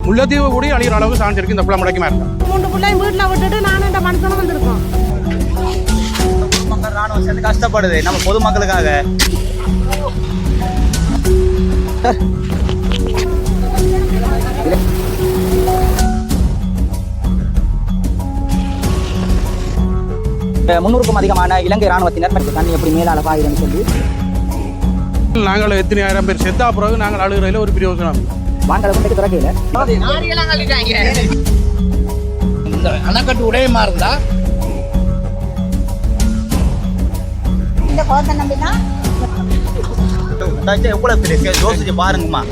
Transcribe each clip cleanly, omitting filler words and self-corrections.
முல்லைத்தீவு கூட அழிகிற அளவுக்கு சாஞ்சிருக்கு இந்த பிள்ளை முளைக்குமா இருக்கும். 3 பிள்ளையும் வீட்டில் விட்டுட்டு நானும் இந்த மனுஷனும் வந்திருக்கோம். பொதுமக்கள் ராணுவம் சேர்ந்து கஷ்டப்படுது நம்ம பொதுமக்களுக்காக. முன்னூறுக்கும் அதிகமான இலங்கை ராணுவத்தினர் தண்ணி எப்படி மேலால பாயுதுன்னு சொல்லி நாங்கள் எத்தனை ஆயிரம் பேர் செத்தா பிறகு நாங்கள் அழுகிறதுல ஒரு பிரயோஜனம். வாங்கலை கொண்டு திறக்கையில் இந்த அணைக்கட்டு உடையமா இருந்தா இந்த குளத்தை நம்பினா எவ்வளவு பெரிய யோசிச்சு பாருங்கம்மா.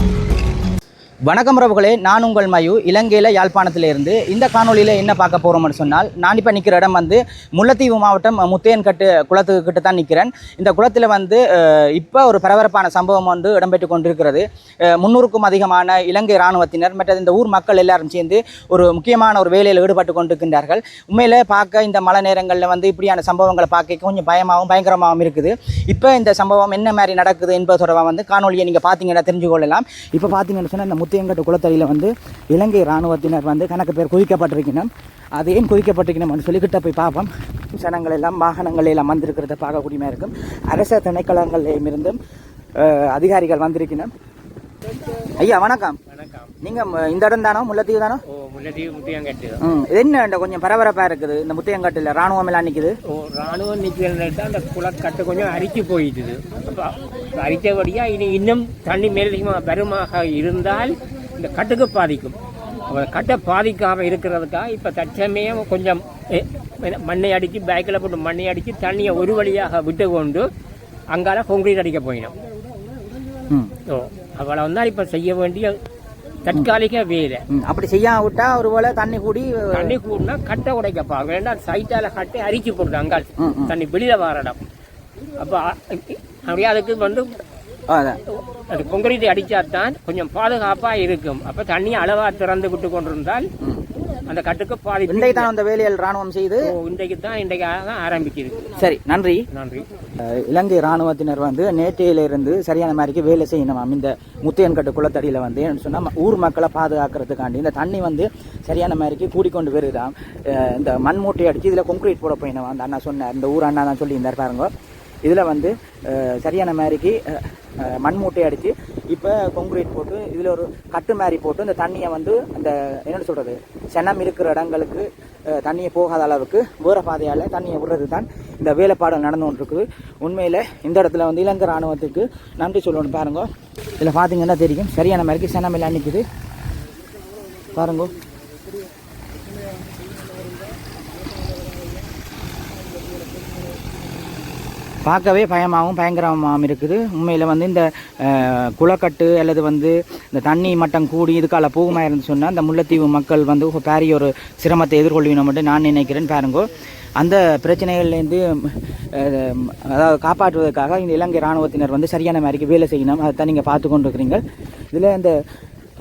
வணக்கம் உறவுகளே, நான் உங்கள் மயு இலங்கையில் யாழ்ப்பாணத்திலிருந்து. இந்த காணொலியில் என்ன பார்க்க போகிறோம்னு சொன்னால், நான் இப்போ நிற்கிற இடம் வந்து முல்லைத்தீவு மாவட்டம் முத்தையன்கட்டு குளத்துக்கிட்ட தான் நிற்கிறேன். இந்த குளத்தில் வந்து இப்போ ஒரு பரபரப்பான சம்பவம் வந்து இடம்பெற்று கொண்டிருக்கிறது. 300க்கும் அதிகமான இலங்கை இராணுவத்தினர் மற்ற இந்த ஊர் மக்கள் எல்லாரும் சேர்ந்து ஒரு முக்கியமான ஒரு வேலையில் ஈடுபட்டு கொண்டிருக்கின்றார்கள். உண்மையில் பார்க்க இந்த மழை நேரங்களில் வந்து இப்படியான சம்பவங்களை பார்க்க கொஞ்சம் பயமாகவும் பயங்கரமாகவும் இருக்குது. இப்போ இந்த சம்பவம் என்ன மாதிரி நடக்குது என்பது தொடர்பாக வந்து காணொலியை நீங்கள் பார்த்தீங்கன்னா தெரிஞ்சு கொள்ளலாம். இப்போ பார்த்தீங்கன்னு சொன்னால் இந்த முத்தையன்கட்டு குளத்தடியில் வந்து இலங்கை இராணுவத்தினர் வந்து கணக்கு பேர் குவிக்கப்பட்டிருக்கணும். அது ஏன் குவிக்கப்பட்டிருக்கணும்னு சொல்லிக்கிட்ட போய் பார்ப்போம். ஜனங்கள் எல்லாம் வாகனங்கள் எல்லாம் வந்திருக்கிறத பார்க்கக்கூடியமாக இருக்கும். அரச திணைக்களங்களிலும் இருந்தும் அதிகாரிகள் வந்திருக்கணும். ஐயா வணக்கம். நீங்கள் இந்த இடம் தானோ முல்லைத்தீவு தானோ? முல்லைத்தீவு முத்தையங்கட்டு. இது என்ன கொஞ்சம் பரபரப்பாக இருக்குது இந்த முத்தையங்கட்டில் ராணுவம் எல்லாம் நிற்குது. ராணுவம் நிற்கிறது அந்த குளக்கட்டு கொஞ்சம் அரிச்சு போயிட்டுது. அரித்தபடியா இனி இன்னும் தண்ணி மேலதிகமாக வருமாக இருந்தால் இந்த கட்டுக்கு பாதிக்கும். கட்டை பாதிக்காமல் இருக்கிறதுக்காக இப்போ தற்சமயம் கொஞ்சம் மண்ணை அடித்து பேக்கில் போட்டு மண்ணை அடித்து தண்ணியை ஒரு வழியாக விட்டு கொண்டு அங்கால கொங்கிரீட் அடிக்க போயிடும். அவளை வந்தால் இப்போ செய்ய வேண்டிய தற்காலிக வேலை. அப்படி செய்யாம விட்டா ஒரு வேளை தண்ணி கூடினா கட்டை உடைக்கப்பா வேண்டாம். சைட்டால கட்டை அரிச்சு போடுது அங்கால் தண்ணி வெளியில வரடம். அப்ப அப்படியே அதுக்கு வந்து அது கொங்கிரீட் அடிச்சாதான் கொஞ்சம் பாதுகாப்பா இருக்கும். அப்ப தண்ணியை அளவா திறந்து விட்டு கொண்டிருந்தால் அந்த கட்டுக்கு பாதிப்பு. இன்றைக்கு தான் அந்த வேலையில் ராணுவம் செய்து இன்றைக்கு தான் ஆரம்பிக்குது. சரி, நன்றி. இலங்கை ராணுவத்தினர் வந்து நேற்றையிலிருந்து சரியான மாதிரிக்கு வேலை செய்யணும். இந்த முத்தையன்கட்டு குளத்தடியில் வந்து என்ன சொன்னால் ஊர் மக்களை பாதுகாக்கிறதுக்காண்டி இந்த தண்ணி வந்து சரியான மாதிரிக்கு கூடிக்கொண்டு வருதான். இந்த மண் மூட்டை அடித்து இதில் கொங்கிரீட் போட போயினோம். அந்த அண்ணா சொன்னார், இந்த ஊர் அண்ணா தான் சொல்லியிருந்தார் பாருங்க. இதில் வந்து சரியான மாதிரிக்கு மண் மூட்டை அடித்து இப்போ கொங்கிரீட் போட்டு இதில் ஒரு கட்டு மாதிரி போட்டு இந்த தண்ணியை வந்து அந்த என்னென்னு சொல்கிறது சென்னம் இருக்கிற இடங்களுக்கு தண்ணியை போகாத அளவுக்கு வேறு பாதையால் தண்ணியை விடுறது தான் இந்த வேலைப்பாடு நடந்து கொண்டிருக்குது. உண்மையில் இந்த இடத்துல வந்து இலங்கை ராணுவத்துக்கு நன்றி சொல்லணும். பாருங்க, இதில் பார்த்தீங்கன்னா தெரியும் சரியான மாதிரிக்கு சென்னம் எல்லாம் நிற்குது பாருங்க. பார்க்கவே பயமாகவும் பயங்கரமாகவும் இருக்குது. உண்மையில் வந்து இந்த குளக்கட்டு அல்லது வந்து இந்த தண்ணி மட்டம் கூடி இதுக்கால போகுமாக இருந்து சொன்னால் இந்த முல்லைத்தீவு மக்கள் வந்து பெரிய ஒரு சிரமத்தை எதிர்கொள்வினோம் மட்டும் நான் நினைக்கிறேன். பாருங்கோ, அந்த பிரச்சனைகள்லேருந்து அதாவது காப்பாற்றுவதற்காக இந்த இலங்கை இராணுவத்தினர் வந்து சரியான மாதிரிக்கு வேலை செய்யணும். அதை தான் நீங்கள் பார்த்து கொண்டு இருக்கிறீங்க. இதில் இந்த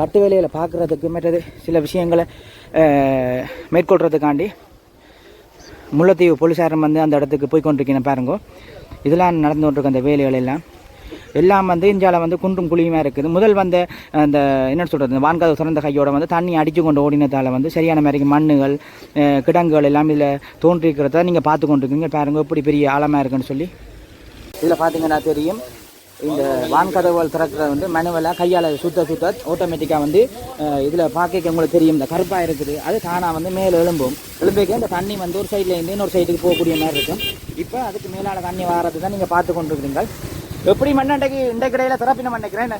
கட்டு வேலையில் பார்க்குறதுக்கு மற்றது சில விஷயங்களை மேற்கொள்கிறதுக்காண்டி முல்லைத்தீவு போலீஸாரம் வந்து அந்த இடத்துக்கு போய் கொண்டிருக்கேன். பாருங்கோ, இதெல்லாம் நடந்து கொண்டிருக்க அந்த வேலைகள் எல்லாம் வந்து இந்தியாவில் வந்து குன்றும் குழியுமாக இருக்குது. முதல் வந்து அந்த என்ன சொல்கிறது வான்காத சிறந்த கையோட வந்து தண்ணி அடித்து கொண்டு ஓடினதால் வந்து சரியான மாதிரிக்கு மண்ணுகள் கிடங்குகள் எல்லாம் இதில் தோன்றிருக்கிறத நீங்கள் பார்த்து கொண்டிருக்கீங்க. பாருங்க எப்படி பெரிய ஆழமாக இருக்குன்னு சொல்லி. இதில் பார்த்தீங்கன்னா தெரியும் இந்த வான்கதவுகள் திறக்கிறது வந்து மேனுவலாக கையால் சுத்த ஆட்டோமேட்டிக்காக வந்து இதில் பார்க்க உங்களுக்கு தெரியும் இந்த கருப்பாக இருக்குது. அது தானாக வந்து மேலே எழும்பிக்க இந்த தண்ணி வந்து ஒரு சைட்லேருந்து இன்னொரு சைடுக்கு போகக்கூடிய மாதிரி இருக்கும். இப்போ அதுக்கு மேலான தண்ணி வாரது தான் நீங்கள் பார்த்து கொண்டிருக்கிறீங்க. எப்படி மண்ணண்டைக்கு இந்த கடையில் திறப்பின மண்ணிக்கிறேன்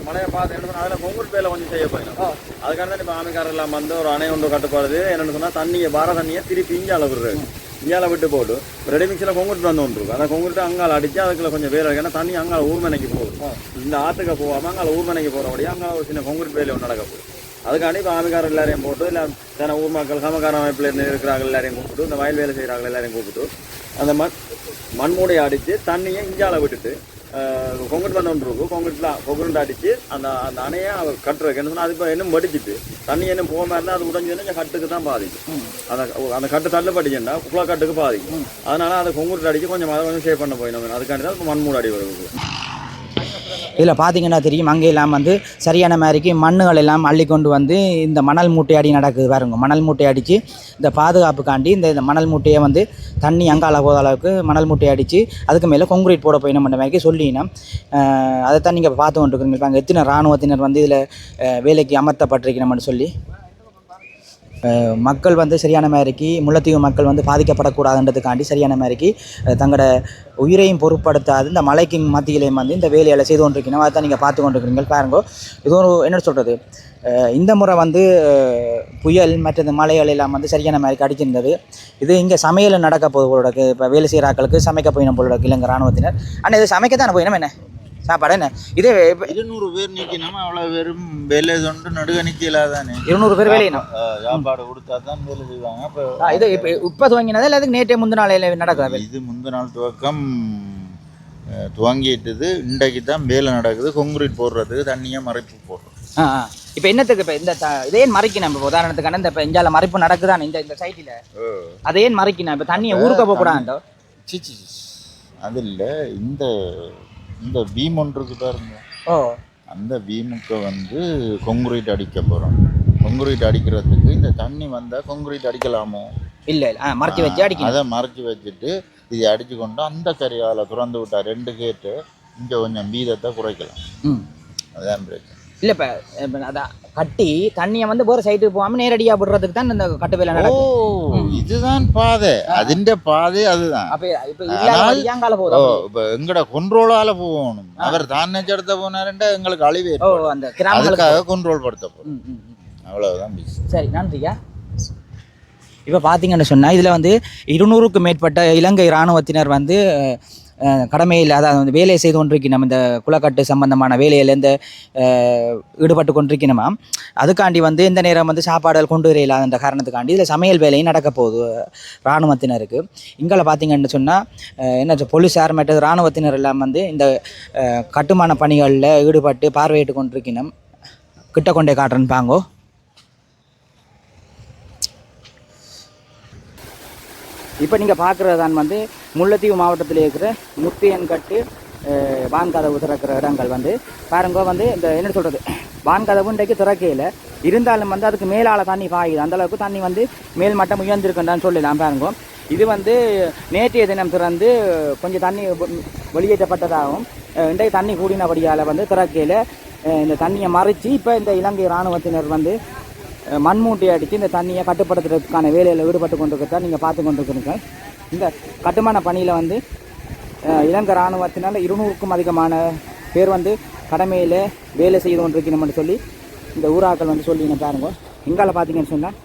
மழையை பார்த்து அதில் கொங்குட் பேல கொஞ்சம் செய்ய போயிடும். அதுக்காக தான் இப்போ ஆமைக்காரர் எல்லாம் வந்து ஒரு அணை ஒன்று கட்டுப்பாடுது. என்னென்னு சொன்னால் தண்ணியை வார தண்ணியை திருப்பி இஞ்சால விடுறது. இஞ்சால விட்டு போட்டு ரெடி மிக்ஸில் கொங்குட்டு வந்து ஒன்று அந்த கொங்குட்டு அங்கால அடித்து அதுக்குள்ள கொஞ்சம் வேலை இருக்கு. ஏன்னா தண்ணி அங்கால ஊர்மனைக்கு போகும். இந்த ஆற்றுக்கு போகாமல் அங்கால ஊர்மனைக்கு போகிறபடியே அங்கே ஒரு சின்ன கொங்குட்டு வேலை ஒன்று நடக்க போகுது. அதுக்காண்டி இப்போ ஆமைக்காரர் எல்லாரையும் போட்டு இல்லை சில ஊர் மக்கள் சமக்கார அமைப்பில் இருக்கிறாங்க எல்லாரையும் கூப்பிட்டு இந்த வயல் வேலை செய்கிறாங்க எல்லாரையும் கூப்பிட்டு அந்த மண்மூடையை அடித்து தண்ணியை இஞ்சால விட்டுட்டு கொங்குட்டு வந்து ஒன்று இருக்கும். கொங்குட்டு அடித்து அந்த அந்த அணையை அவர் கட்டுறதுக்கு என்ன சொன்னால் அது இப்போ இன்னும் வடிச்சிட்டு தண்ணி இன்னும் போகாமல் இருந்தால் அது உடஞ்சுன்னா கட்டுக்கு தான் பாதிக்கும். அந்த கட்டு தள்ளுபடிச்சுன்னா குளக்கட்டுக்கு பாதிக்கும். அதனால அதை கொங்குட்டு அடித்து கொஞ்சம் அதை கொஞ்சம் சேவ் பண்ண போயிடும். அதுக்காண்டி தான் இப்போ மண்மூடை அடி வருது. இதில் பார்த்தீங்கன்னா தெரியும் அங்கே எல்லாம் வந்து சரியான மாதிரிக்கு மண்ணுகள் எல்லாம் அள்ளி கொண்டு வந்து இந்த மணல் மூட்டையாடி நடக்குது பாருங்க. மணல் மூட்டை அடித்து இந்த பாதுகாப்புக்காண்டி இந்த மணல் மூட்டையை வந்து தண்ணி அங்கால போத அளவுக்கு மணல் மூட்டை அடித்து அதுக்கு மேலே கொங்கிரீட் போட போய் நம்ம மாதிரி சொல்லினா அதைத்தான் நீங்கள் பார்த்து கொண்டிருக்கிறீங்க. இப்போ அங்கே எத்தனை இராணுவத்தினர் வந்து இதில் வேலைக்கு அமர்த்தப்பட்டிருக்கணும்னு சொல்லி மக்கள் வந்து சரியான மாதிரிக்கு முல்லைத்தீவு மக்கள் வந்து பாதிக்கப்படக்கூடாதுன்றதுக்காண்டி சரியான மாதிரிக்கு தங்களோட உயிரையும் பொருட்படுத்தாது இந்த மலைக்கு மத்தியிலையும் வந்து இந்த வேலையில் செய்து கொண்டிருக்கணும். அதை தான் நீங்கள் பார்த்து கொண்டிருக்கிறீங்க பாருங்கோ. இது ஒரு என்ன சொல்கிறது, இந்த முறை வந்து புயல் மற்ற மலைகள் எல்லாம் வந்து சரியான மாதிரி அடிச்சிருந்தது. இது இங்கே சமையல் நடக்க போது போலக்கு. இப்போ வேலை செய்கிற ஆட்களுக்கு சமைக்க போயிடும் போல இலங்கை இராணுவத்தினர். ஆனால் இது சமைக்க தானே போயிடும் என்ன சாப்பாடு என்ன இதே 200 பேர் நிற்கணும். அவ்வளோ பேரும் வேலை தொண்டு நடுக நிற்கலாதானே. 200 பேர் வேலையினும் சாப்பாடு கொடுத்தா தான் வேலை செய்வாங்க. அப்போ இது இப்போ துவங்கினதா இல்லை அதுக்கு நேற்றே முந்தின நாளையில் நடக்குது? இது முந்தின நாள் துவக்கம் துவங்கிட்டது. இன்றைக்கு தான் வேலை நடக்குது. கொங்கிரீட் போடுறதுக்கு தண்ணியாக மறைப்பு போடுறோம். இப்போ என்னத்துக்கு இப்போ இந்த இதே மறைக்கணும். இப்போ உதாரணத்துக்கான இந்த இப்போ இந்தியாவில் மறைப்பு நடக்குதானே இந்த சைட்டில், அதே மறைக்கணும். இப்போ தண்ணியை ஊருக்க போகக்கூடாது. சிச்சி அது இல்லை, இந்த பீம் ஒன்று இருக்கு பாருங்க. அந்த பீமுக்கு வந்து கொங்கிரீட் அடிக்க போகிறோம். கொங்கிரீட் அடிக்கிறதுக்கு இந்த தண்ணி வந்தால் கொங்கிரீட் அடிக்கலாமோ? இல்லை, மறைச்சி வச்சு அடிக்கணும். அதை மறைச்சி வச்சுட்டு இதை அடித்து கொண்டு அந்த கரையால் திறந்து விட்டா 2 கேட்டு இங்கே கொஞ்சம் வீதத்தை குறைக்கலாம். அதுதான் பிரச்சனை. இல்லை இப்போ அதான் கட்டி தண்ணியை வந்து வேறு சைட்டுக்கு போகாமல் நேரடியாக விடுறதுக்கு தான் இந்த கட்டு வேலை நடக்கும். இதுதான் பாதை, அதிண்ட பாதை அதுதான். இப்போ எங்கட கொண்ட்ரோலால போகணும். அவர் தான் நெச்சடத்த போனாருண்டா எங்களுக்கு அழிவே அந்த அதுக்காக கொண்ட்ரோல் படுத்த போகிறோம். அவ்வளவுதான். சரி, நன்றியா. இப்போ பார்த்தீங்கன்னு சொன்னால் இதில் வந்து 200க்கும் மேற்பட்ட இலங்கை இராணுவத்தினர் வந்து கடமையில் அதாவது வந்து வேலையை செய்து கொண்டிருக்கணும். இந்த குளக்கட்டு சம்பந்தமான வேலையில் இந்த ஈடுபட்டு கொண்டிருக்கணுமா. அதுக்காண்டி வந்து இந்த நேரம் வந்து சாப்பாடுகள் கொண்டு வர இல்லாத காரணத்துக்காண்டி இதில் சமையல் வேலையும் நடக்க போகுது இராணுவத்தினருக்கு. இங்கே பார்த்தீங்கன்னு சொன்னால் என்ன போலீஸார் மற்ற இராணுவத்தினர் எல்லாம் வந்து இந்த கட்டுமான பணிகளில் ஈடுபட்டு பார்வையிட்டு கொண்டிருக்கணும். கிட்ட கொண்டே காட்டுறேன்னு பாங்கோ. இப்போ நீங்கள் பார்க்குறது தான் வந்து முல்லைத்தீவு மாவட்டத்தில் இருக்கிற முத்தியன்கட்டு வான்கதவு திறக்கிற இடங்கள் வந்து பாருங்க. வந்து இந்த என்ன சொல்கிறது, வான்கதவு இன்றைக்கு திறக்கையில் இருந்தாலும் வந்து அதுக்கு மேலால் தண்ணி பாயுது. அந்தளவுக்கு தண்ணி வந்து மேல் மட்டம் உயர்ந்திருக்குன்னு சொல்லலாம் பாருங்க. இது வந்து நேற்றைய தினம் திறந்து கொஞ்சம் தண்ணி வெளியேற்றப்பட்டதாகவும் இன்றைக்கு தண்ணி கூடினபடியால் வந்து திறக்கையில் இந்த தண்ணியை மறைச்சி இப்போ இந்த இலங்கை இராணுவத்தினர் வந்து மண்மூட்டை அடித்து இந்த தண்ணியை கட்டுப்படுத்துறதுக்கான வேலையில் ஈடுபட்டு கொண்டிருக்கிறதா நீங்கள் பார்த்து கொண்டிருக்கிறீங்க. இந்த கட்டுமான பணியில் வந்து இலங்கை இராணுவத்தினால் 200க்கும் அதிகமான பேர் வந்து கடமையில் வேலை செய்து கொண்டிருக்கணும்னு சொல்லி இந்த ஊராக்கள் வந்து சொல்லி பாருங்க. இங்கால பார்த்தீங்கன்னு சொன்னால்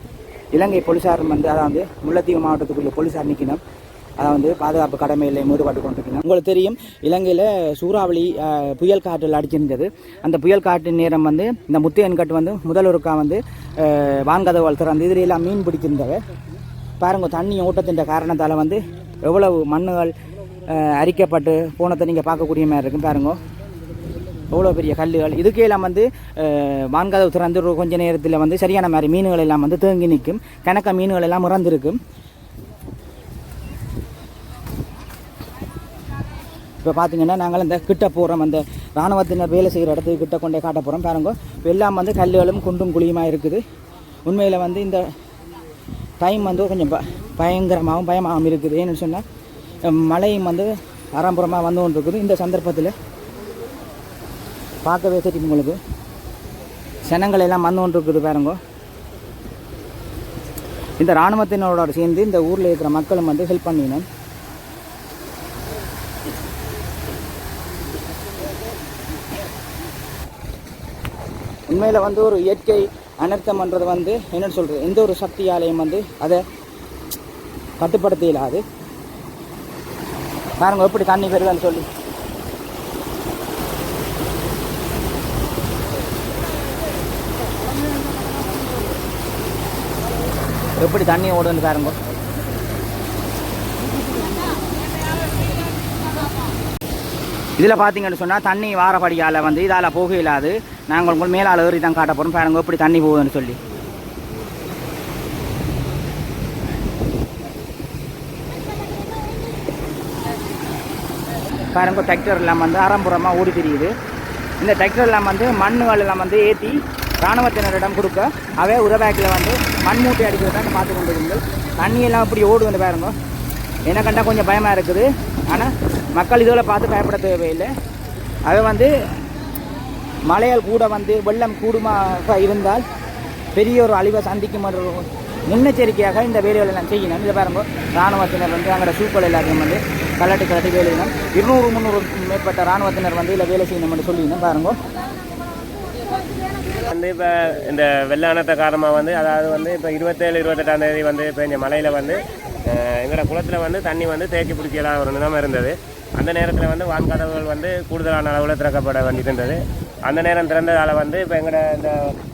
இலங்கை போலீஸார் வந்து அதாவது முல்லைத்தீவு மாவட்டத்துக்குரிய போலீஸார் நிற்கணும். அதை வந்து பாதுகாப்பு கடமையில் ஈடுபட்டு கொண்டிருக்கணும். உங்களுக்கு தெரியும் இலங்கையில் சூறாவளி புயல் காற்றில் அடிச்சிருந்தது. அந்த புயல் காற்றின் நேரம் வந்து இந்த முத்தையன்கட்டு வந்து முதலொருக்கா வந்து வான்கதவுகள் திறந்து இதில் எல்லாம் மீன் பிடிச்சிருந்தவை பாருங்க. தண்ணி ஓட்டத்தின் காரணத்தால் வந்து எவ்வளவு மண்ணுகள் அரிக்கப்பட்டு போனதை நீங்கள் பார்க்கக்கூடிய மாதிரி இருக்கும் பாருங்க. எவ்வளோ பெரிய கல்லுகள் இதுக்கே எல்லாம் வந்து வான்கதவு திறந்து கொஞ்ச நேரத்தில் வந்து சரியான மாதிரி மீன்கள் எல்லாம் வந்து தேங்கி நிற்கும். கணக்க மீன்கள் எல்லாம் இறந்துருக்கும். இப்போ பார்த்தீங்கன்னா நாங்கள் இந்த கிட்ட போகிறோம். அந்த இராணுவத்தினர் வேலை செய்கிற இடத்துக்கு கிட்ட கொண்டே காட்ட போகிறோம் பாருங்க. இப்போ எல்லாம் வந்து கல்லுகளும் குண்டும் குழியுமாக இருக்குது. உண்மையில் வந்து இந்த டைம் வந்து கொஞ்சம் பயங்கரமாகவும் பயமாகவும் இருக்குது. ஏன்னு சொன்னால் மழையும் வந்து ஆரம்பரமாக வந்து கொண்டு இருக்குது. இந்த சந்தர்ப்பத்தில் பார்க்கவே தெரியும் உங்களுக்கு ஜனங்கள் எல்லாம் வந்து கொண்டு இருக்குது பாருங்க. இந்த இராணுவத்தினரோட சேர்ந்து இந்த ஊரில் இருக்கிற மக்களும் வந்து ஹெல்ப் பண்ணினேன். உண்மையில் வந்து ஒரு இயற்கை அனர்த்தம்ன்றது வந்து என்னென்னு சொல்கிறது, எந்த ஒரு சக்தியாலையும் வந்து அதை கட்டுப்படுத்த இயலாது. பாருங்க எப்படி தண்ணி பெறுதான்னு சொல்லி. எப்படி தண்ணி ஓடுன்னு பாருங்க. இதில் பார்த்தீங்கன்னு சொன்னால் தண்ணி வாரப்படியால் வந்து இதால் போக இல்லாது. நாங்கள் உங்களுக்கு மேலால் ஏறி தான் காட்ட போகிறோம் பாருங்க எப்படி தண்ணி போகுதுன்னு சொல்லி. பாருங்க டிராக்டர் எல்லாம் வந்து ஆரம்புறமாக ஓடி தெரியுது. இந்த டிராக்டர் எல்லாம் வந்து மண்ணுகள் எல்லாம் வந்து ஏற்றி இராணுவத்தினரிடம் கொடுக்க அவே உதவாக்கில் வந்து மண் மூட்டை அடிக்கிறதான் பார்த்து கொண்டு இருங்கள். தண்ணியெல்லாம் இப்படி ஓடுதுன்னு பாருங்க. என்ன கண்டா கொஞ்சம் பயமாக இருக்குது. ஆனால் மக்கள் இதோட பார்த்து பயப்பட தேவையில்லை. அது வந்து மழையால் கூட வந்து வெள்ளம் கூடுமாக இருந்தால் பெரிய ஒரு அழிவை சந்திக்கும் ஒரு முன்னெச்சரிக்கையாக இந்த வேலைகள் எல்லாம் செய்யணும். இதை பாருங்க, இராணுவத்தினர் வந்து அங்கே சூப்பர் எல்லாத்தையும் வந்து கலட்டி வேலை செய்யணும். 200-300 மேற்பட்ட இராணுவத்தினர் வந்து இதில் வேலை செய்யணும்னு சொல்லிடணும். பாருங்க வந்து இப்போ இந்த வெள்ளானத்தை காரணமாக வந்து அதாவது வந்து இப்போ 27-28ஆம் தேதி வந்து பெஞ்ச மழையில் வந்து எங்களோட குளத்தில் வந்து தண்ணி வந்து தேக்கி பிடிக்கலாம் ஒரு நிலைமை இருந்தது. அந்த நேரத்தில் வந்து வான்கதவுகள் வந்து கூடுதலான அளவில் திறக்கப்பட வேண்டியிருந்தது. அந்த நேரம் திறந்ததால் வந்து இப்போ எங்களோட இந்த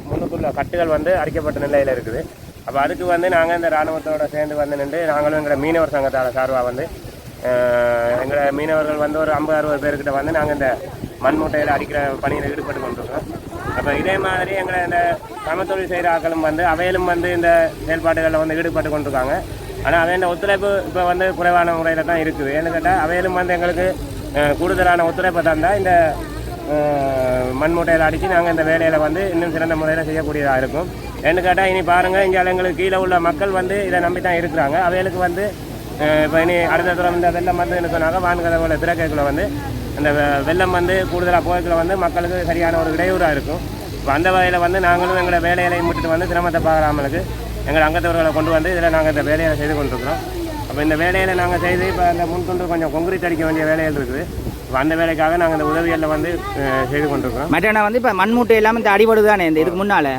முன்னுக்குள்ள கட்டுகள் வந்து அரிக்கப்பட்ட நிலையில் இருக்குது. அப்போ அதுக்கு வந்து நாங்கள் இந்த இராணுவத்தோடு சேர்ந்து வந்து நின்று நாங்களும் எங்களோட மீனவர் சங்கத்தால் சார்பாக வந்து எங்களோட மீனவர்கள் வந்து ஒரு 50-60 பேர்கிட்ட வந்து நாங்கள் இந்த மண் மூட்டையில் அடிக்கிற பணியில் ஈடுபட்டு கொண்டிருக்கோம். அப்போ இதே மாதிரி எங்களை இந்த சமத்தொழில் செய்கிற ஆக்களும் வந்து அவையிலும் வந்து இந்த செயல்பாடுகளில் வந்து ஈடுபட்டு கொண்டிருக்காங்க. ஆனால் அவையோட ஒத்துழைப்பு இப்போ வந்து குறைவான முறையில் தான் இருக்குது. ஏன்னு கேட்டால் அவையிலும் வந்து எங்களுக்கு கூடுதலான ஒத்துழைப்பை தந்தால் இந்த மண் மூட்டையில் அடித்து நாங்கள் இந்த வேலையில் வந்து இன்னும் சிறந்த முறையில் செய்யக்கூடியதாக இருக்கும். ஏன்னு கேட்டால் இனி பாருங்கள், இங்கே எங்களுக்கு கீழே உள்ள மக்கள் வந்து இதை நம்பி தான் இருக்கிறாங்க. அவைகளுக்கு வந்து இப்போ இனி அடுத்த தூரம் இந்த வெள்ளம் வந்து சொன்னாங்க வான்கதவுல திறக்கைக்குள்ள வந்து அந்த வெள்ளம் வந்து கூடுதலாக போய்க்குள்ள வந்து மக்களுக்கு சரியான ஒரு இடையூறாக இருக்கும். இப்போ அந்த வகையில் வந்து நாங்களும் எங்களை வேலையிலையும் விட்டுட்டு வந்து சிரமத்தை பார்க்குறாமலுக்கு எங்கள் அங்கத்தவர்களை கொண்டு வந்து இதில் நாங்கள் இந்த வேலையை செய்து கொண்டிருக்கிறோம். அப்போ இந்த வேலையில் நாங்கள் செய்து இப்போ அந்த முன்கொண்டு கொஞ்சம் கொங்கிரீட் அடிக்க வேண்டிய வேலைகள் இருக்குது. இப்போ அந்த வேலைக்காக நாங்கள் இந்த உதவிகளில் வந்து செய்து கொண்டிருக்கிறோம். மற்ற வந்து இப்போ மண்மூட்டை இல்லாமல் இந்த அடிபடு தானே இந்த இதுக்கு முன்னால்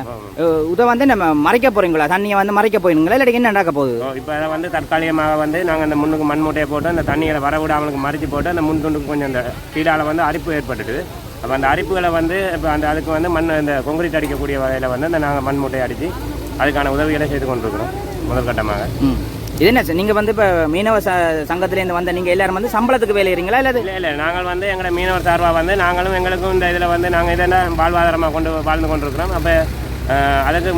இதை வந்து நம்ம மறைக்க போகிறீங்களா? தண்ணியை வந்து மறைக்க போயிருங்களா இல்லை என்ன நடக்க போகுது? இப்போ அதை வந்து தற்காலிகமாக வந்து நாங்கள் அந்த முன்னுக்கு மண் மூட்டையை போட்டு அந்த தண்ணியை வரவிடாமலுக்கு மறைச்சி போட்டு அந்த முன் துண்டுக்கு கொஞ்சம் அந்த கீழால் வந்து அரிப்பு ஏற்பட்டுது. அப்போ அந்த அரிப்புகளை வந்து இப்போ அந்த அதுக்கு வந்து மண் இந்த கொங்கிரீட் அடிக்கக்கூடிய வகையில் வந்து அந்த நாங்கள் மண் மூட்டையை அடித்து அதுக்கான உதவிகளை செய்து கொண்டிருக்கிறோம் முதல் கட்டமாக. இது என்ன சார், நீங்கள் வந்து இப்போ மீனவ சங்கத்திலேருந்து வந்த நீங்கள் எல்லாரும் வந்து சம்பளத்துக்கு வேலை செய்கிறீங்களா? இல்லை நாங்கள் வந்து எங்களோட மீனவர் சார்பாக வந்து நாங்களும் எங்களுக்கும் இந்த இதில் வந்து நாங்கள் இதெல்லாம் வாழ்வாதாரமாக வாழ்ந்து கொண்டிருக்கிறோம். அப்போ அதுக்கு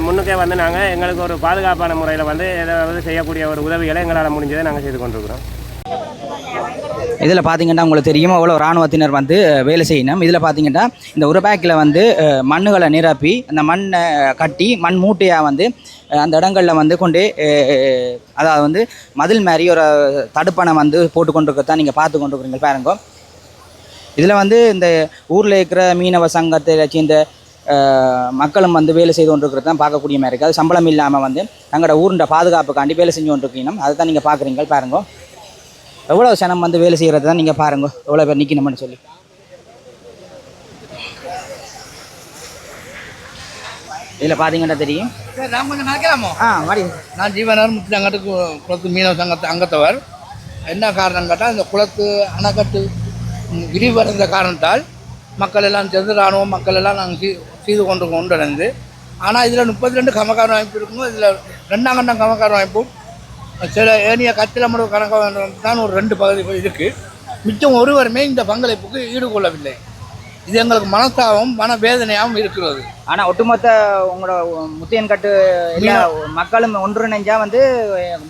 முன்னுக்கே வந்து நாங்கள் எங்களுக்கு ஒரு பாதுகாப்பான முறையில் வந்து ஏதாவது செய்யக்கூடிய ஒரு உதவிகளை எங்களால் முடிஞ்சதை நாங்கள் செய்து கொண்டிருக்கிறோம். இதில் பார்த்தீங்கன்னா உங்களுக்கு தெரியும் அவ்வளோ இராணுவத்தினர் வந்து வேலை செய்யணும். இதில் பார்த்தீங்கன்னா இந்த ஒரு பேக்கில் வந்து மண்ணுகளை நிரப்பி அந்த மண்ணை கட்டி மண் மூட்டையாக வந்து அந்த இடங்களில் வந்து கொண்டு அதாவது வந்து மதில் மாதிரி ஒரு தடுப்பணை வந்து போட்டு கொண்டிருக்கத்தான் நீங்கள் பார்த்து கொண்டிருக்கிறீங்க பாருங்க. இதில் வந்து இந்த ஊரில் இருக்கிற மீனவ சங்கத்தை சேர்ந்த மக்களும் வந்து வேலை செய்து கொண்டிருக்கிறது தான் பார்க்கக்கூடிய மாதிரி இருக்குது. அது சம்பளம் இல்லாமல் வந்து தங்களோட ஊருண்ட பாதுகாப்புக்காண்டி வேலை செஞ்சு கொண்டிருக்கணும். அதை தான் நீங்கள் பார்க்குறீங்க பாருங்க. எவ்வளோ சனம் வந்து வேலை செய்கிறது தான் நீங்கள் பாருங்க, எவ்வளோ பேர் நிற்கணும்னு சொல்லி. இதில் பார்த்தீங்கன்னா தெரியும். நான் கொஞ்சம் நினைக்கலாமோ? மாடி நான் ஜீவனார் முத்துலங்கட்டுக்கு குளத்து மீனவ சங்கத்தை அங்கத்தவர். என்ன காரணம் கேட்டால் இந்த குளத்து அணைக்கட்டு விரிவடைந்த காரணத்தால் மக்கள் எல்லாம் சேர்ந்து இராணுவம் மக்கள் எல்லாம் நாங்கள் செய்து கொண்டிருந்து. ஆனால் இதில் 32 கமக்கார வாய்ப்பு இருக்கும். இதில் 2ஆம் கண்டம் கமக்கார வாய்ப்பும் சில ஏனைய கட்டிலமடு கணக்காக தான் ஒரு 2 பகுதி இருக்குது. மிச்சம் ஒருவருமே இந்த பங்களிப்புக்கு ஈடுகொள்ளவில்லை. இது எங்களுக்கு மனஸ்தாபம் மனவேதனையாகவும் இருக்கிறது. ஆனால் ஒட்டுமொத்த உங்களோட முத்தியன் கட்டு எல்லா மக்களும் ஒன்றிணைஞ்சா வந்து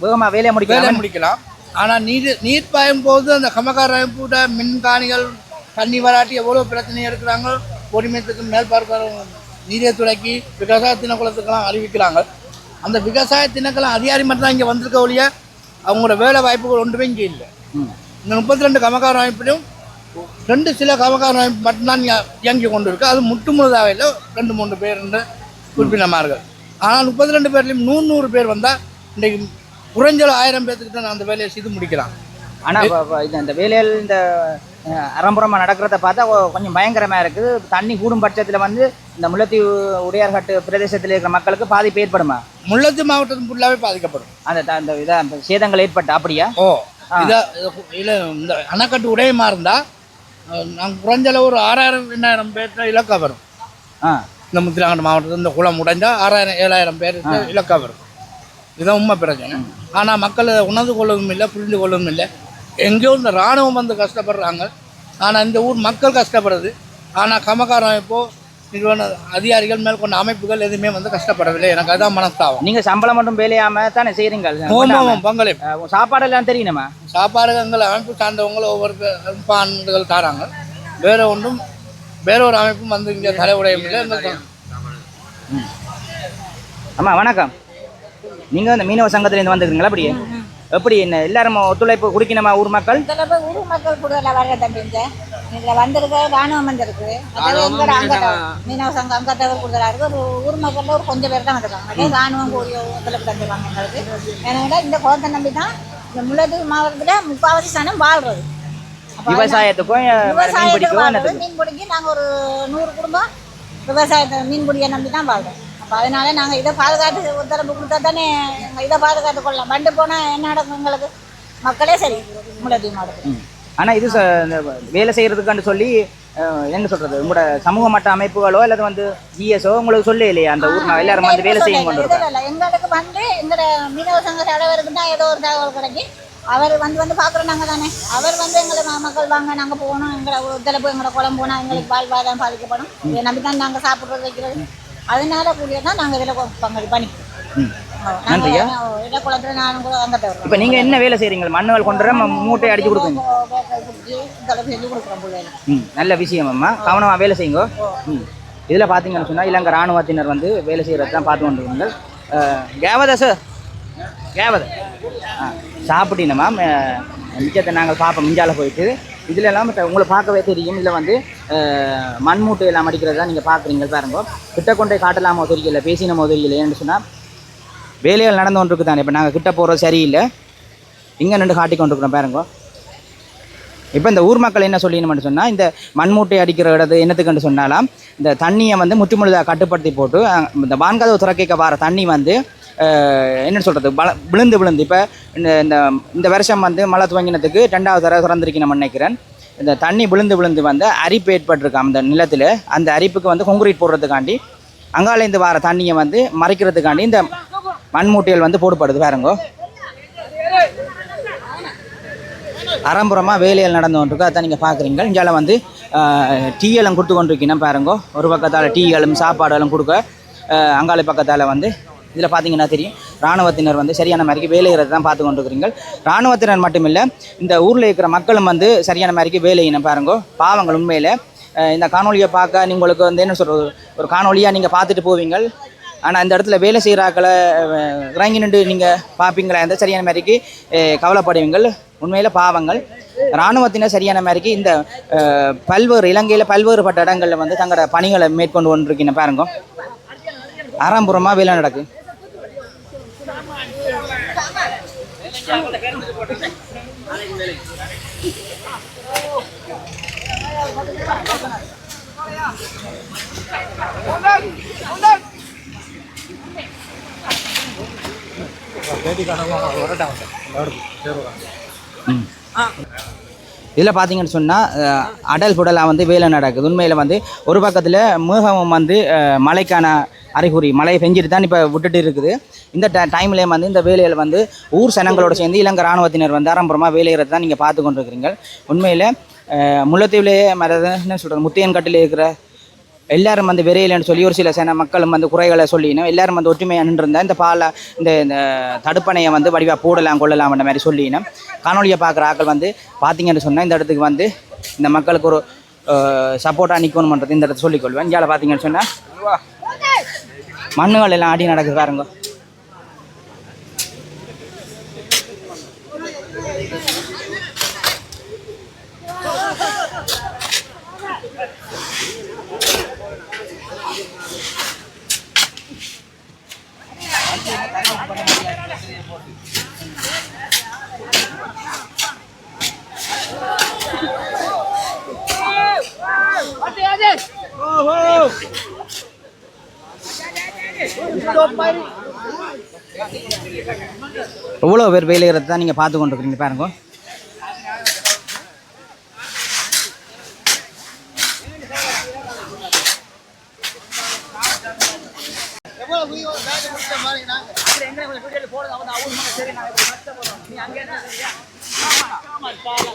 வேகமாக வேலையை முடிக்கலாம். ஆனால் நீர் பாயும் போது அந்த கமக்கார அமைப்போட மின்காணிகள் தண்ணி வராட்டி எவ்வளோ பிரச்சனை இருக்கிறாங்க. பொறுமையத்துக்கு மேல் பார்க்கிற நீரியத்துறைக்கு விவசாய திணைக்களத்துக்கெல்லாம் அறிவிக்கிறாங்க. அந்த விவசாய திணைக்களம் அதிகாரி மட்டும் தான் இங்கே வந்திருக்க ஒழிய அவங்களோட வேலை வாய்ப்புகள் ஒன்றுமே இங்கே இல்லை. இந்த 32 கமக்கார அமைப்பிலும் 2 சில கமக்கார அமைப்பு மட்டும்தான் இயங்கி கொண்டு இருக்கு. அது முற்றுமுழுதாக இல்லை, 2-3 பேர் என்று குறிப்பிடமார்கள். ஆனால் 32 பேர்லையும் 100 பேர் வந்தால் இன்றைக்கு குறைஞ்சளவு 1000 பேர்த்துக்கு தான் அந்த வேலையை செய்து முடிக்கலாம். ஆனால் இந்த வேலையில் இந்த அரம்புறமாக நடக்கிறத பார்த்தா கொஞ்சம் பயங்கரமாக இருக்குது. தண்ணி கூடும் பட்சத்தில் வந்து இந்த முல்லைத்தீவு உடையார்கட்டு பிரதேசத்தில் இருக்கிற மக்களுக்கு பாதிப்பு ஏற்படுமா? முல்லைத்தீவு மாவட்டத்தின் ஃபுல்லாகவே பாதிக்கப்படும். அந்த இதாக சேதங்கள் ஏற்பட்ட அப்படியா? இல்லை இந்த அணைக்கட்டு உடையமா இருந்தால் நாங்கள் குறைஞ்சளவு ஒரு 6000-7000 பேர் இலக்கா வரும். இந்த முத்திராங்கண்டு மாவட்டத்தில் இந்த குளம் உடைஞ்சால் 6000-7000 பேர் இலக்கா வரும். இதுதான் உண்மை பிரச்சனை. ஆனால் மக்கள் உணர்ந்து கொள்ளவும் இல்லை, புரிந்து கொள்ளவும் இல்லை. எங்கேயோ இந்த இராணுவம் வந்து கஷ்டப்படுறாங்க. ஆனால் இந்த ஊர் மக்கள் கஷ்டப்படுறது. ஆனால் கமக்கார அமைப்போ நிறுவன அதிகாரிகள் மேல் கொண்ட அமைப்புகள் எதுவுமே வந்து கஷ்டப்படவில்லை. எனக்கு அதுதான் மனஸ்தாபம். நீங்கள் சம்பளம் மட்டும் வேலையாம தானே செய்கிறீங்க? பங்களிப்பு சாப்பாடு எல்லாம் தெரியுமா? சாப்பாடு எங்களை அமைப்பு சார்ந்தவங்களை ஒவ்வொரு பான்கள் தராங்க. வேறு ஒன்றும் வேற ஒரு அமைப்பும் வந்து இங்கே தலை உடையமில்லை. அம்மா வணக்கம். நீங்கள் இந்த மீனவ சங்கத்திலேருந்து வந்துருக்கீங்களா? அப்படியே எப்படி என்ன எல்லாரும் ஒத்துழைப்பு குடிக்கணுமா ஊர் மக்கள்? ஊர் மக்கள் கூடுதலாக வர்ற தம்பிங்க இதில் வந்திருக்கு. ராணுவம் வந்திருக்கு. அதாவது எங்களோட அங்கத்தவர் மீனவ சங்கம் அங்கத்தவர் கூடுதலாக இருக்குது. ஒரு ஊர் மக்களில் ஒரு கொஞ்சம் பேர் தான் வந்திருக்காங்க. அதே ராணுவம் கூடிய ஒத்துழைப்பு தந்துருக்காங்க எங்களுக்கு. ஏன்னா இந்த கோத்தை நம்பி தான் இந்த முல்லைத்தீவு மாவட்டத்தில் முக்கால்வாசி சனம் வாழ்றது. விவசாயத்துக்கும் மீன் பிடிக்கி நாங்கள் ஒரு 100 குடும்பம் விவசாயத்தை மீன் பிடியை நம்பி தான் வாழ்றோம். அப்போ அதனால நாங்கள் இதை பாதுகாத்து உத்தரவு கொடுத்தா தானே இதை பாதுகாத்து கொள்ளலாம். வண்டு போனால் என்ன நடக்கும் எங்களுக்கு? மக்களே சரி முல்லைத்தீவு மாவட்டத்தில். ஆனால் இது வேலை செய்கிறதுக்கான்னு சொல்லி என்ன சொல்கிறது, உங்களோட சமூக மட்ட அமைப்புகளோ அல்லது வந்து ஜிஎஸ்ஓ உங்களுக்கு சொல்ல இல்லையா அந்த ஊர் எல்லாரும் வந்து வேலை செய்ய கொண்டு? இல்லை, எங்களுக்கு வந்து எங்களோட மீனவ சங்க தலைவருக்கு தான் ஏதோ ஒரு தகவல் கிடைக்கி அவர் வந்து பார்க்குறோம் நாங்கள் தானே. அவர் வந்து எங்களை மக்கள் வாங்க நாங்கள் போகணும், எங்களை ஒத்துழைப்பு எங்களை குழம்பு போனால் எங்களுக்கு வாழ்வாதாரம் பாதிக்கப்படும். இதை நம்பி தான் நாங்கள் சாப்பிட்றது வைக்கிறது. அதனால கூடிய தான் நாங்கள் இதில் பங்களிப்பு பண்ணிக்கிறோம். நன்றியா. இடக்குளத்தில் நானும் கூட அங்கே தருவோம். இப்போ நீங்கள் என்ன வேலை செய்கிறீங்க? மண்ணுவல் கொண்டு மூட்டையை அடிச்சு கொடுப்பீங்க. செஞ்சு கொடுக்குறோம் பிள்ளைங்க. நல்ல விஷயம் அம்மா, கவனமாக வேலை செய்யுங்க. இதில் பார்த்தீங்கன்னு சொன்னால் இலங்கை இராணுவத்தினர் வந்து வேலை செய்கிறது தான் பார்த்து கொண்டிருக்கீங்க. கேவதா சார், கேவத சாப்பிட்டீங்கம்மா. மிச்சத்தை நாங்கள் பார்ப்போம் மிஞ்சால போயிட்டு. இதில் எல்லாம் உங்களை பார்க்கவே தெரியும். இதில் வந்து மண்மூட்டை எல்லாம் அடிக்கிறது தான் நீங்கள் பார்க்குறீங்க. பாருங்க, கிட்ட கொண்டே காட்டலாமோ தெரியல, பேசினமோ தெரியல. ஏன்னு சொன்னால் வேலைகள் நடந்து கொண்டு இருக்குது தானே. இப்போ நாங்கள் கிட்ட போகிறது சரியில்லை, இங்கே நின்று காட்டி கொண்டிருக்கிறோம். பாருங்க, இப்போ இந்த ஊர் மக்கள் என்ன சொல்லிடணும்னு சொன்னால் இந்த மண்மூட்டை அடிக்கிற இடத்து என்னத்துக்குன்னு சொன்னாலாம் இந்த தண்ணியை வந்து முற்றுமுழுதாக கட்டுப்படுத்தி போட்டு இந்த வான்கதவு துறக்க வர தண்ணி வந்து என்ன சொல்கிறது விழுந்து இப்போ இந்த வருஷம் வந்து மழை துவங்கினதுக்கு 2வது தடவை திறந்திருக்கணும் நினைக்கிறேன். இந்த தண்ணி விழுந்து வந்து அரிப்பு ஏற்பட்டிருக்கான் அந்த நிலத்தில். அந்த அரிப்புக்கு வந்து கொங்கிரீட் போடுறதுக்காண்டி அங்காலேருந்து வர தண்ணியை வந்து மறைக்கிறதுக்காண்டி இந்த மண்மூட்டைகள் வந்து போடப்படுது. பாருங்கோ, அறம்புறமாக வேலைகள் நடந்து கொண்டிருக்கு. அதான் நீங்கள் பார்க்குறீங்க. இங்கால வந்து டீயெல்லாம் கொடுத்து கொண்டிருக்கணும். பாருங்கோ, ஒரு பக்கத்தால் டீகளும் சாப்பாடுகளும் கொடுக்க, அங்காளி பக்கத்தால் வந்து இதில் பார்த்தீங்கன்னா தெரியும் இராணுவத்தினர் வந்து சரியான மாதிரிக்கு வேலைகிறது தான் பார்த்து கொண்டிருக்கிறீங்க. இராணுவத்தினர் மட்டும் இல்லை, இந்த ஊரில் இருக்கிற மக்களும் வந்து சரியான மாதிரிக்கு வேலையினம். பாருங்கோ, பாவங்கள் உண்மையில் இந்த காணொலியை பார்க்க உங்களுக்கு வந்து என்ன சொல்கிறது, ஒரு காணொலியாக நீங்கள் பார்த்துட்டு போவீங்க. ஆனால் இந்த இடத்துல வேலை செய்கிறாக்களை இறங்கி நின்று நீங்கள் பார்ப்பீங்களா இருந்தால் சரியான மாதிரிக்கு கவலைப்படுவீங்கள். உண்மையில் பாவங்கள் இராணுவத்தினர் சரியான மாதிரிக்கு இந்த இலங்கையில் பல்வேறுபட்ட இடங்களில் வந்து தங்களோட பணிகளை மேற்கொண்டு கொண்டிருக்கீங்க. பாருங்க, ஆரம்புறமாக வேலை நடக்கு. இதில் பார்த்தீங்கன்னு சொன்னால் அடல் புடலாக வந்து வேலை நடக்குது. உண்மையில் வந்து ஒரு பக்கத்தில் மேகம் வந்து மழைக்கான அறிகுறி, மழை பெஞ்சிட்டு தான் இப்போ விட்டுட்டு இருக்குது. இந்த டைம்லேயே வந்து இந்த வேலைகள் வந்து ஊர் சனங்களோடு சேர்ந்து இலங்கை இராணுவத்தினர் வந்து ஆரம்பரமாக வேலைகிறது தான் நீங்கள் பார்த்து கொண்டிருக்கிறீங்க. உண்மையில் முல்லைத்தீவுலேயே என்ன சொல்கிறது, முத்தையன்கட்டில் இருக்கிற எல்லாரும் வந்து விரையிலன்னு சொல்லி ஒரு சில சேன மக்களும் வந்து குறைகளை சொல்லினோம். எல்லாரும் வந்து ஒற்றுமையாக நின்றுருந்தா இந்த இந்த தடுப்பணையை வந்து வடிவாக போடலாம் கொள்ளலாம்ன்ற மாதிரி சொல்லினோம். காணொலியை பார்க்குற ஆக்கள் வந்து பார்த்தீங்கன்னு சொன்னால் இந்த இடத்துக்கு வந்து இந்த மக்களுக்கு ஒரு சப்போர்ட்டாக நிற்கணுன்றது இந்த இடத்துல சொல்லிக்கொள்வேன். இங்கே பார்த்தீங்கன்னு சொன்னால் மண்ணுகள் எல்லாம் ஆடி நடக்குது. பாருங்க, எவ்வளோ பேர் வேலைகிறது தான் நீங்கள் பார்த்து கொண்டு இருக்கிறீங்க. பாருங்க,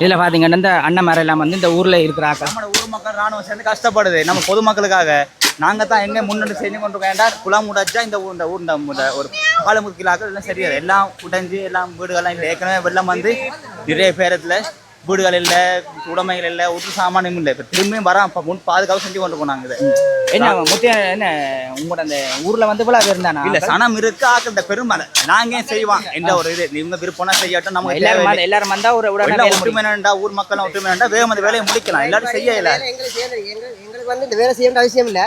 இதில் பார்த்தீங்கன்னா இந்த அண்ணன் மேரம் எல்லாம் வந்து இந்த ஊரில் இருக்கிறாங்க. நம்ம ஊர் மக்கள் இராணுவம் சேர்ந்து கஷ்டப்படுது நம்ம பொதுமக்களுக்காக. நாங்கள் தான் எங்கே முன்னெடுத்து செஞ்சு கொண்டு வேண்டாம். குளம் உடைச்சா இந்த ஊர் இந்த ஒரு காலமுக்கிலாக்கள் எல்லாம் சரியாது, எல்லாம் உடைஞ்சு எல்லாம் வீடுகள்லாம் இல்லை. ஏற்கனவே வெள்ளம் வந்து நிறைய பேரத்தில் வீடுகள் இல்லை, உடைமைகள் இல்லை, ஒரு சாமானும் இல்லை. இப்போ திரும்பியும் வர முன் பாதுகாப்பு செஞ்சு கொண்டு போனாங்க. இது என்ன முத்திய என்ன உங்களோட அந்த ஊரில் வந்து போல இருந்தானா இல்லை சனம் இருக்கு ஆக்கள் இந்த பெருமலை நாங்கள் ஏன் செய்வாங்க எந்த ஒரு இது இவங்க விருப்பம்னா செய்யட்டும். நம்ம எல்லாரும் வந்தா ஒரு ஒற்றுமைண்டா ஊர் மக்கள் ஒற்றுமைண்டா வேகம் அந்த வேலையை முடிக்கலாம். எல்லாரும் செய்ய இல்லை. எங்களுக்கு வந்து இந்த வேலை செய்யணும் அவசியம் இல்லை.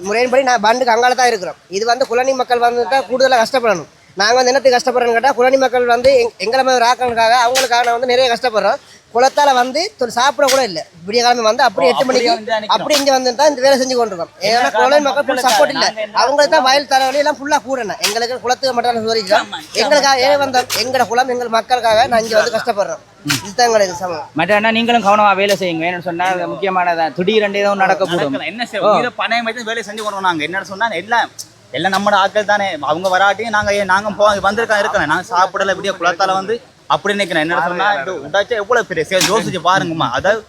முறையின்படி நான் பண்டுக்கு அங்கால தான் இருக்கிறோம். இது வந்து குலனி மக்கள் வந்துட்டா கூடுதலாக கஷ்டப்படணும். நாங்கள் வந்து என்னத்துக்கு கஷ்டப்படுறோன்னு கேட்டால் குலனி மக்கள் வந்து எங்களை மாதிரி ராக்கனுக்காக அவங்களுக்காக நான் வந்து நிறைய கஷ்டப்படுறோம். குளத்தால் வந்து சாப்பிட கூட இல்லை. விடிய கிழமை வந்து அப்படி 8 மணிக்கு அப்படி இங்கே வந்து தான் இந்த வேலை செஞ்சு கொண்டிருக்கோம். ஏன்னா குலனி மக்கள் ஃபுல் சப்போர்ட் இல்லை. அவங்களுக்கு தான் வயல் தரவழி எல்லாம் ஃபுல்லாக கூடணும். எங்களுக்கு குளத்துக்கு மட்டும் சொல்லிக்கலாம். எங்களுக்காக வந்தோம். எங்களோட குளம் எங்கள் மக்களுக்காக நான் இங்கே வந்து கஷ்டப்படுறோம். இதுதான் எங்களுக்கு சமம். மற்ற நீங்களும் கவனமாக வேலை செய்யுங்க. என்னன்னு சொன்னால் முக்கியமானதான் திடீரெண்டே தான் நடக்கப்படும். என்ன பணம் வைத்து வேலை செஞ்சு கொண்டு நாங்கள் என்னென்னு சொன்னால் எல்லாம் நம்மளோட ஆட்கள் தானே. அவங்க வராட்டியும் நாங்கள் வந்திருக்கோம் இருக்கோம். நாங்கள் சாப்பிடல விடிய குளத்தால வந்து அப்படி நினைக்கிறேன். என்ன சொன்னா உடாச்சா எவ்வளவு பெரிய யோசிச்சு பாருங்கம்மா. அதாவது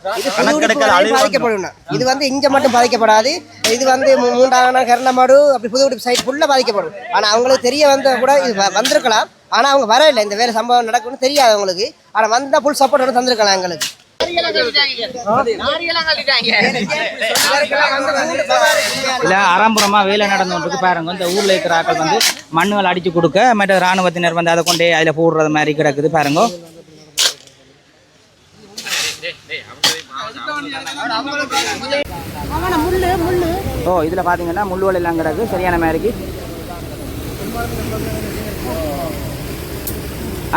பாதிக்கப்படும். இது வந்து இங்க மட்டும் பாதிக்கப்படாது. இது வந்து 3ஆவது கரணமாடு அப்படி புது சைட் ஃபுல்லா பாதிக்கப்படும். ஆனா அவங்களுக்கு தெரிய வந்த கூட இது வந்திருக்கலாம். ஆனா அவங்க வரவில்லை. இந்த வேலை சம்பவம் நடக்கும்னு தெரியாது அவங்களுக்கு. ஆனா வந்தா ஃபுல் சப்போர்ட் தந்திருக்கலாம் எங்களுக்கு. இல்ல ஆரம்பரமா வேலை நடந்துருக்கு பாருங்க. இந்த ஊர்ல இருக்கிற ஆட்கள் வந்து மண்ணுகள் அடிச்சு கொடுக்க மற்ற இராணுவத்தினர் வந்து அதை கொண்டே அதுல போடுறது மாதிரி கிடக்குது பாருங்க. ஓ இதுல பாத்தீங்கன்னா முள்ளுவல் எல்லாம் கிடக்கு சரியான மாதிரிக்கு.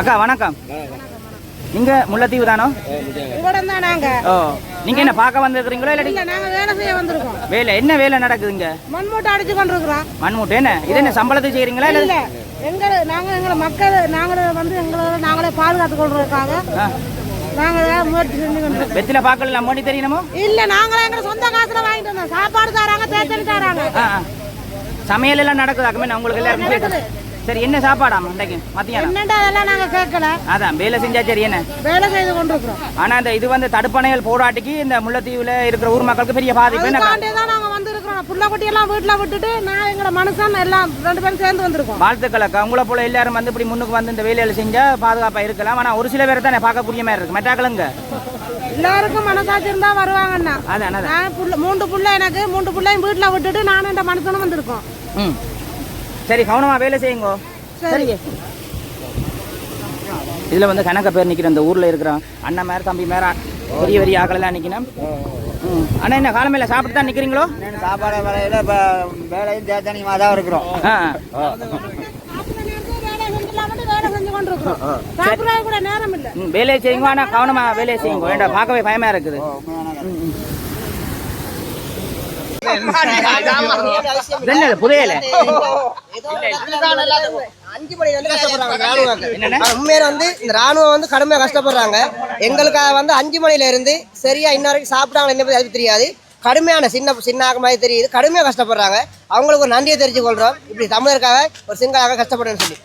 அக்கா வணக்கம். நீங்க முல்லைத்தீவு தானோ? ஓ நீங்க என்ன பார்க்க வந்திருக்கீங்களோ இல்ல நாங்க வேலை செய்ய வந்திருக்கோம். வேலை என்ன வேலை நடக்குதுங்க? மண்மூட்டை அடிச்சு கொண்டிருக்கிறோம். மண்மூட்டை என்ன இது என்ன சம்பளத்துக்கு செய்யறீங்களா இல்ல எங்களை மக்கள் நாங்களே பாதுகாத்து கொள்றதுக்காக நாங்க முயற்சி செஞ்சு கொண்டிருக்கோம். வெத்தில பார்க்கல மோடி தெரியணுமோ இல்ல நாங்களே எங்க சொந்த காசுல வாங்கிட்டு வந்தோம். சாப்பாடு தராங்க, தேத்தல் தராங்க, சமையல் எல்லாம் நடக்குது. உங்களுக்கு எல்லாரும் சரி என்ன சாப்பாடாமா இன்றைக்கு மத்தியானம்? அதெல்லாம் நாங்க கேட்கல. அதான் வேலை செஞ்சா சரி என்ன வேலை செய்து கொண்டிருக்கிறோம். ஆனா இந்த இது வந்து தடுப்பணைகள் போராட்டிக்கு இந்த முல்லைத்தீவுல இருக்கிற ஊர் மக்களுக்கு பெரிய பாதிப்பு. நாங்க வந்திருக்கிறோம். புள்ள குட்டி எல்லாம் வீட்டுல விட்டுட்டு நான் எங்களோட மனுஷன் எல்லாம் 2 பேரும் சேர்ந்து வந்திருக்கோம். வாழ்த்துக்கள் அக்கா. உங்களை போல எல்லாரும் வந்து இப்படி முன்னுக்கு வந்து இந்த வேலையில செஞ்சா பாதுகாப்பா இருக்கலாம். ஆனா ஒரு சில பேர் தானே பார்க்கக்கூடிய மாதிரி இருக்கு. மெட்டாக்களுங்க எல்லாருக்கும் மனசாட்சி இருந்தா வருவாங்கண்ணா. அதான் 3 புள்ள எனக்கு 3 புள்ளையும் வீட்டுல விட்டுட்டு நானும் இந்த மனுஷனும் வந்திருக்கோம். சரி கவனமா வேலை செய்யுங்க. சரி இதுல வந்து கணக்க பேர் நிக்கிற இந்த ஊர்ல இருக்கிற அண்ணன் மேல தம்பி மேல பெரிய பெரிய ஆக்கள் எல்லாம் நிக்கணும். ஆனா என்ன காலமையில சாப்பிட்டு தான் நிக்கிறீங்களோ? சாப்பாடு வேலையில இப்ப வேலையும் தேத்தனியமா தான் இருக்கிறோம். வேலையை செய்யுங்க. ஆனா கவனமா வேலையை செய்யுங்க. வேண்டாம் பார்க்கவே பயமா இருக்குது. புதையல 5 மணி வந்து கஷ்டப்படுறாங்க. உண்மையில வந்து இந்த ராணுவம் வந்து கடுமையா கஷ்டப்படுறாங்க. எங்களுக்காக வந்து 5 மணில இருந்து சரியா இன்ன வரைக்கும் சாப்பிட்டாங்க என்ன அது தெரியாது. கடுமையான சின்ன மாதிரி தெரியுது. கடுமையா கஷ்டப்படுறாங்க. அவங்களுக்கு ஒரு நன்றியை தெரிஞ்சு கொள்றோம். இப்படி தமிழருக்காக ஒரு சிங்களாக கஷ்டப்படுறேன்னு சொல்லி.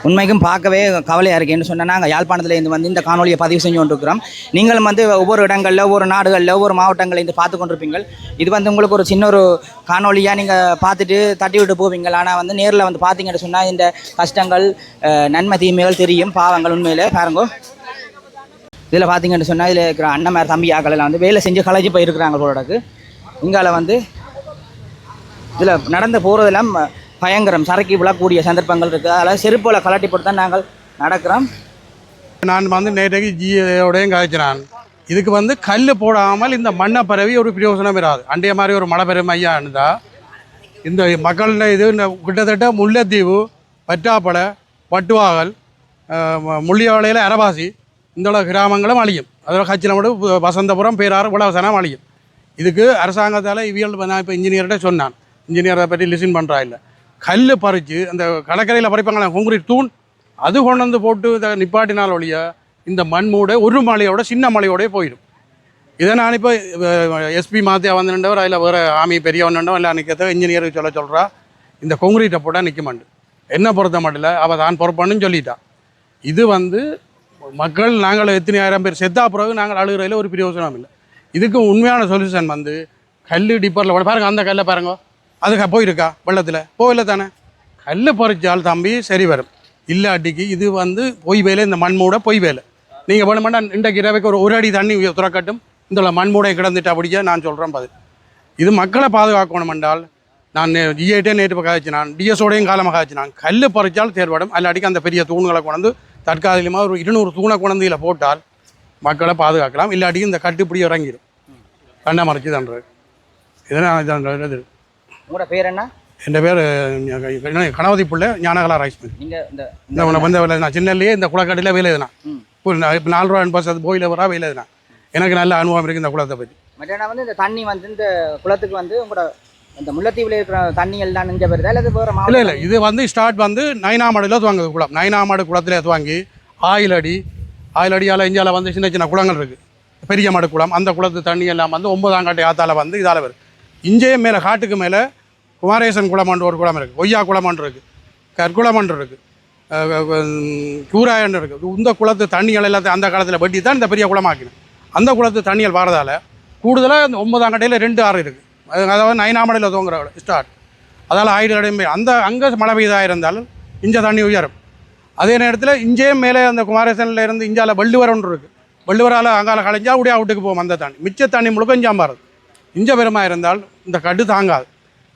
உண்மைக்கும் பார்க்கவே கவலையாக இருக்கேன்னு சொன்னால் நாங்கள் யாழ்ப்பாணத்தில் வந்து இந்த காணொலியை பதிவு செஞ்சு கொண்டிருக்கிறோம். நீங்களும் வந்து ஒவ்வொரு இடங்களில் ஒவ்வொரு நாடுகளில் ஒவ்வொரு மாவட்டங்களில் இருந்து பார்த்து கொண்டிருப்பீங்க. இது வந்து உங்களுக்கு ஒரு சின்ன ஒரு காணொலியாக நீங்கள் பார்த்துட்டு தட்டி விட்டு போவீங்க. ஆனால் வந்து நேரில் வந்து பார்த்தீங்கன்னு சொன்னால் இந்த கஷ்டங்கள் நன்மை தீமைகள் தெரியும். பாவங்கள் உண்மையில் பாருங்க. இதில் பார்த்தீங்கன்னு சொன்னால் இதில் இருக்கிற அண்ணன் தம்பி ஆக்களெல்லாம் வந்து வேலை செஞ்சு கலைச்சி போயிருக்கிறாங்க போலக்கு. இங்கால வந்து இதில் நடந்து போகிறதெல்லாம் பயங்கரம் சரக்கி விழக்கூடிய சந்தர்ப்பங்கள் இருக்குது. அதனால் செருப்போல கலாட்டி போட்டு தான் நாங்கள் நடக்கிறோம். நான் வந்து நேற்றைக்கு ஜியோடையும் காய்ச்சினான். இதுக்கு வந்து கல் போடாமல் இந்த மண்ணை பரவி ஒரு பிரயோசனம் இராது. அண்டைய மாதிரி ஒரு மழை பெரும் ஐயா இருந்தால் இந்த மக்களில் இது கிட்டத்தட்ட முல்லைத்தீவு, பற்றாப்பளை, பட்டுவாகல், முள்ளியாவளையில் அரவாசி இந்த கிராமங்களும் அழியும். அதில் கச்சிலமடு, வசந்தபுரம், பேராறு, உலகசனம் அழியும். இதுக்கு அரசாங்கத்தால் இவியல் நான் இப்போ இன்ஜினியர்கிட்ட சொன்னான். இன்ஜினியரை பற்றி லிசன் பண்ணுறா இல்லை. கல் பறித்து அந்த கடற்கரையில் பறிப்பாங்களே கான்கிரீட் தூண், அது கொண்டு வந்து போட்டு இதை நிப்பாட்டினால் ஒழிய இந்த மண் மூட ஒரு மலையோட சின்ன மலையோடய போயிடும். இதை நான் இப்போ எஸ்பி மாத்தியா வந்துட்டவர் அதில் வேறு ஆமி பெரியவன்னுண்டோ இல்லை நிற்கிறத இன்ஜினியருக்கு சொல்கிறா இந்த கான்கிரீட்டை போட்டால் நிற்க மாட்டேன். என்ன பொறுத்த மட்டும் அவள் தான் பொறுப்பான்னு சொல்லிட்டா. இது வந்து மக்கள் நாங்கள் எத்தனை ஆயிரம் பேர் செத்தா பிறகு நாங்கள் அழுகிறதில் ஒரு பிரயோஜனம் இல்லை. இதுக்கு உண்மையான சொல்யூஷன் வந்து கல் டிப்பரில் பாருங்கள். அந்த கல்லை பாருங்க, அதுக்கு போயிருக்கா வெள்ளத்தில் போகல தானே. கல் பறிச்சால் தம்பி சரி வரும். இல்லாட்டிக்கு இது வந்து பொய் வேலை, இந்த மண் மூட பொய் வேலை. நீங்கள் வேணுமெண்டா இன்றைக்கு இரவைக்கு ஒரு அடி தண்ணி துறக்கட்டும், இந்த மண் மூடை கிடந்துட்டு அப்படியே நான் சொல்கிறேன் பதில். இது மக்களை பாதுகாக்கணும் என்றால் நான் ஜிஐட்டே நேற்று காய்ச்சினான், டிஎஸோடையும் காலமாக காய்ச்சினான். கல் பறிச்சால் தேர்வடும், அல்லாட்டிக்கு அந்த பெரிய தூண்களை கொண்டு தற்காலிகமாக ஒரு 200 தூணை கொண்டு இதில் போட்டால் மக்களை பாதுகாக்கலாம். இல்லாட்டிக்கு இந்த கட்டுப்படி இறங்கிடும், கண்ணை மறைச்சி தன்றது. இதனால் இது உங்களோட பேர் என்ன? என் பேர் கணபதி பிள்ளை ஞானகலா ரைஸ்மில். நீங்கள் இந்த வேலை நான் சின்னல்லையே இந்த குளக்கடையில் வேலை எதுனா இப்போ 4 ரூபா பஸ் அது போயில வரா வேலை எதுனா எனக்கு நல்ல அனுபவம் இருக்குது இந்த குளத்தை பற்றி. மற்ற வந்து இந்த தண்ணி வந்து இந்த குளத்துக்கு வந்து உங்களோட இந்த முல்லைத்தீவில் இருக்கிற தண்ணி எல்லாம் நெஞ்ச பெறுதா இல்லை வேறு? இல்லை இது வந்து ஸ்டார்ட் வந்து நைனாமாடில் துவாங்குது குளம். நைனாமாடு குளத்தில் துவாங்கி ஆயிலடி இஞ்சால வந்து சின்ன சின்ன குளங்கள் இருக்குது, பெரிய மாடு குளம். அந்த குளத்து தண்ணி எல்லாம் வந்து 9ஆம் காட்டு ஆத்தால வந்து இதால் வருது. இஞ்சே மேலே காட்டுக்கு மேலே குமாரேசன் குளமன்று ஒரு குளம் இருக்குது, ஒய்யா குளமன்று இருக்குது, கற்குளமன்று இருக்குது, கூராயன்று இருக்குது. இந்த குளத்து தண்ணிகள் எல்லாத்தையும் அந்த காலத்தில் வெட்டி தான் இந்த பெரிய குளமாக்கினேன். அந்த குளத்து தண்ணிகள் வரதால் கூடுதலாக இந்த 9ஆம் கட்டையில் 2 ஆறு இருக்குது. அதாவது நைனாமடையில் தோங்குற ஸ்டார்ட். அதால் ஆயிரம் அந்த அங்கே மழை பெய்தாக இருந்தாலும் இஞ்ச தண்ணி உயரும். அதே நேரத்தில் இஞ்சேயும் மேலே அந்த குமாரேசனில் இருந்து இஞ்சால வெள்ளுவர ஒன்று இருக்குது, வெள்ளுவரால் அங்கால களைஞ்சா அப்படியே அவுட்டுக்கு போகும் அந்த தண்ணி. மிச்ச தண்ணி முழுக்க இஞ்சாம்பாருது. இஞ்ச பெருமாக இருந்தால் இந்த கட்டு தாங்காது.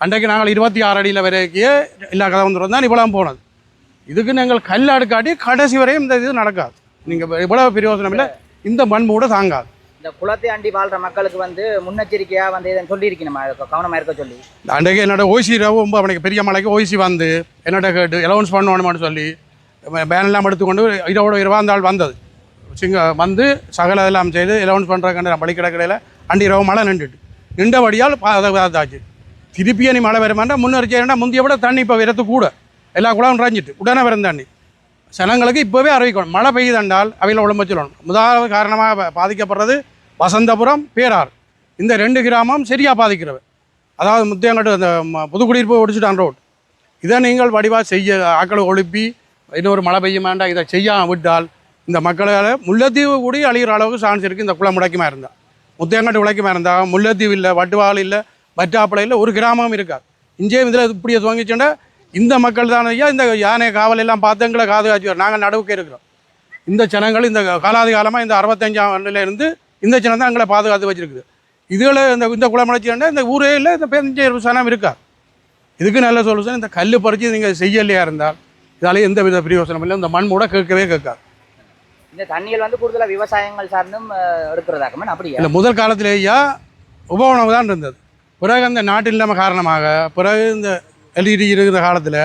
அன்றைக்கு நாங்கள் 26 அடியில் வரைக்கே எல்லா கதை வந்துடும் தான் இவ்வளோ போனது. இதுக்கு நாங்கள் கல் அடுக்காட்டி கடைசி வரையும் இந்த இது நடக்காது. நீங்கள் இவ்வளவு பிரயோஜனம் இல்லை, இந்த மண் மூட தாங்காது. இந்த குளத்தை அண்டி வாழ்கிற மக்களுக்கு வந்து முன்னெச்சரிக்கையாக வந்து எதுவும் சொல்லியிருக்கணும், கவனமாக இருக்க சொல்லி. அன்றைக்கு என்னோட ஓய்சி ரொம்ப அவனுக்கு பெரிய மலைக்கு ஓய்சி வந்து என்னோட கேட்டு அலௌன்ஸ் பண்ணணும்னு சொல்லி பேனெல்லாம் எடுத்துக்கொண்டு 20 நாள் வந்தது. வந்து சகல எல்லாம் செய்து அலௌன்ஸ் பண்ணுறாங்க. பள்ளிக்கிடக்கடையில் அண்டி இரவு மழை நின்றபடியால் தாச்சு. திருப்பியே நீ மழை வருமாண்டா முன்னெச்சரிக்கை முந்தைய விட தண்ணி இப்போ வரத்து கூட எல்லா குளம் நிறைஞ்சிட்டு உடனே வரும் தண்ணி. ஜனங்களுக்கு இப்போவே அறிவிக்கணும், மழை பெய்யுதென்றால் அவையில் உடம்பு சொல்லணும். முதலாவது காரணமாக பாதிக்கப்படுறது வசந்தபுரம், பேரார், இந்த 2 கிராமம் சரியாக பாதிக்கிறவை. அதாவது முத்தியங்கட்டு அந்த புதுக்குடியிருப்பு ஒடிச்சுட்டான் ரோட். இதை நீங்கள் வடிவாக செய்ய ஆக்களை ஒழுப்பி இன்னொரு மழை பெய்ய வேண்டாம் இதை செய்யாமல் விட்டால் இந்த மக்களால் முல்லைத்தீவு கூடி அழிகிற அளவுக்கு சான்ஸ் இருக்குது. இந்த குளம் முடக்கமாக இருந்தால், முத்தியங்கட்டு உழைக்கமாக இருந்தால் முல்லைத்தீவு இல்லை, வட்டுவாள் இல்லை, வட்டாப்பளை இல்லை, ஒரு கிராமம் இருக்காது. இஞ்சே இதில் இப்படியே துவங்கிச்சுன்னா இந்த மக்கள் தானே ஐயா இந்த யானை காவல் எல்லாம் பார்த்து எங்களை காதுகாச்சு நாங்கள் நடுவுக்கே இருக்கிறோம். இந்த ஜனங்கள் இந்த காலாதி காலமாக இந்த 65ஆம் ஆண்டுலேருந்து இந்த ஜனம் தான் எங்களை பாதுகாத்து வச்சுருக்குது. இதில் இந்த குளமுளைச்சின்னா இந்த ஊரே இல்லை, இந்த 15 சனம் இருக்கா. இதுக்கு நல்ல சொல்யூஷன் இந்த கல் பறித்து நீங்கள் செய்யலையா இருந்தால் இதாலே எந்த வித பிரயோசனம் இல்லை. இந்த மண் மூட கேட்கவே கேட்காது. இந்த தண்ணிகள் வந்து கூடுதலாக விவசாயங்கள் சார்ந்தும் எடுக்கிறதாக்கமே அப்படி இல்லை. முதல் காலத்திலேயா உபவனவு தான் இருந்தது. பிறகு அந்த நாட்டு இல்லாமல் காரணமாக பிறகு இந்த எல்இடி இருக்கிற காலத்தில்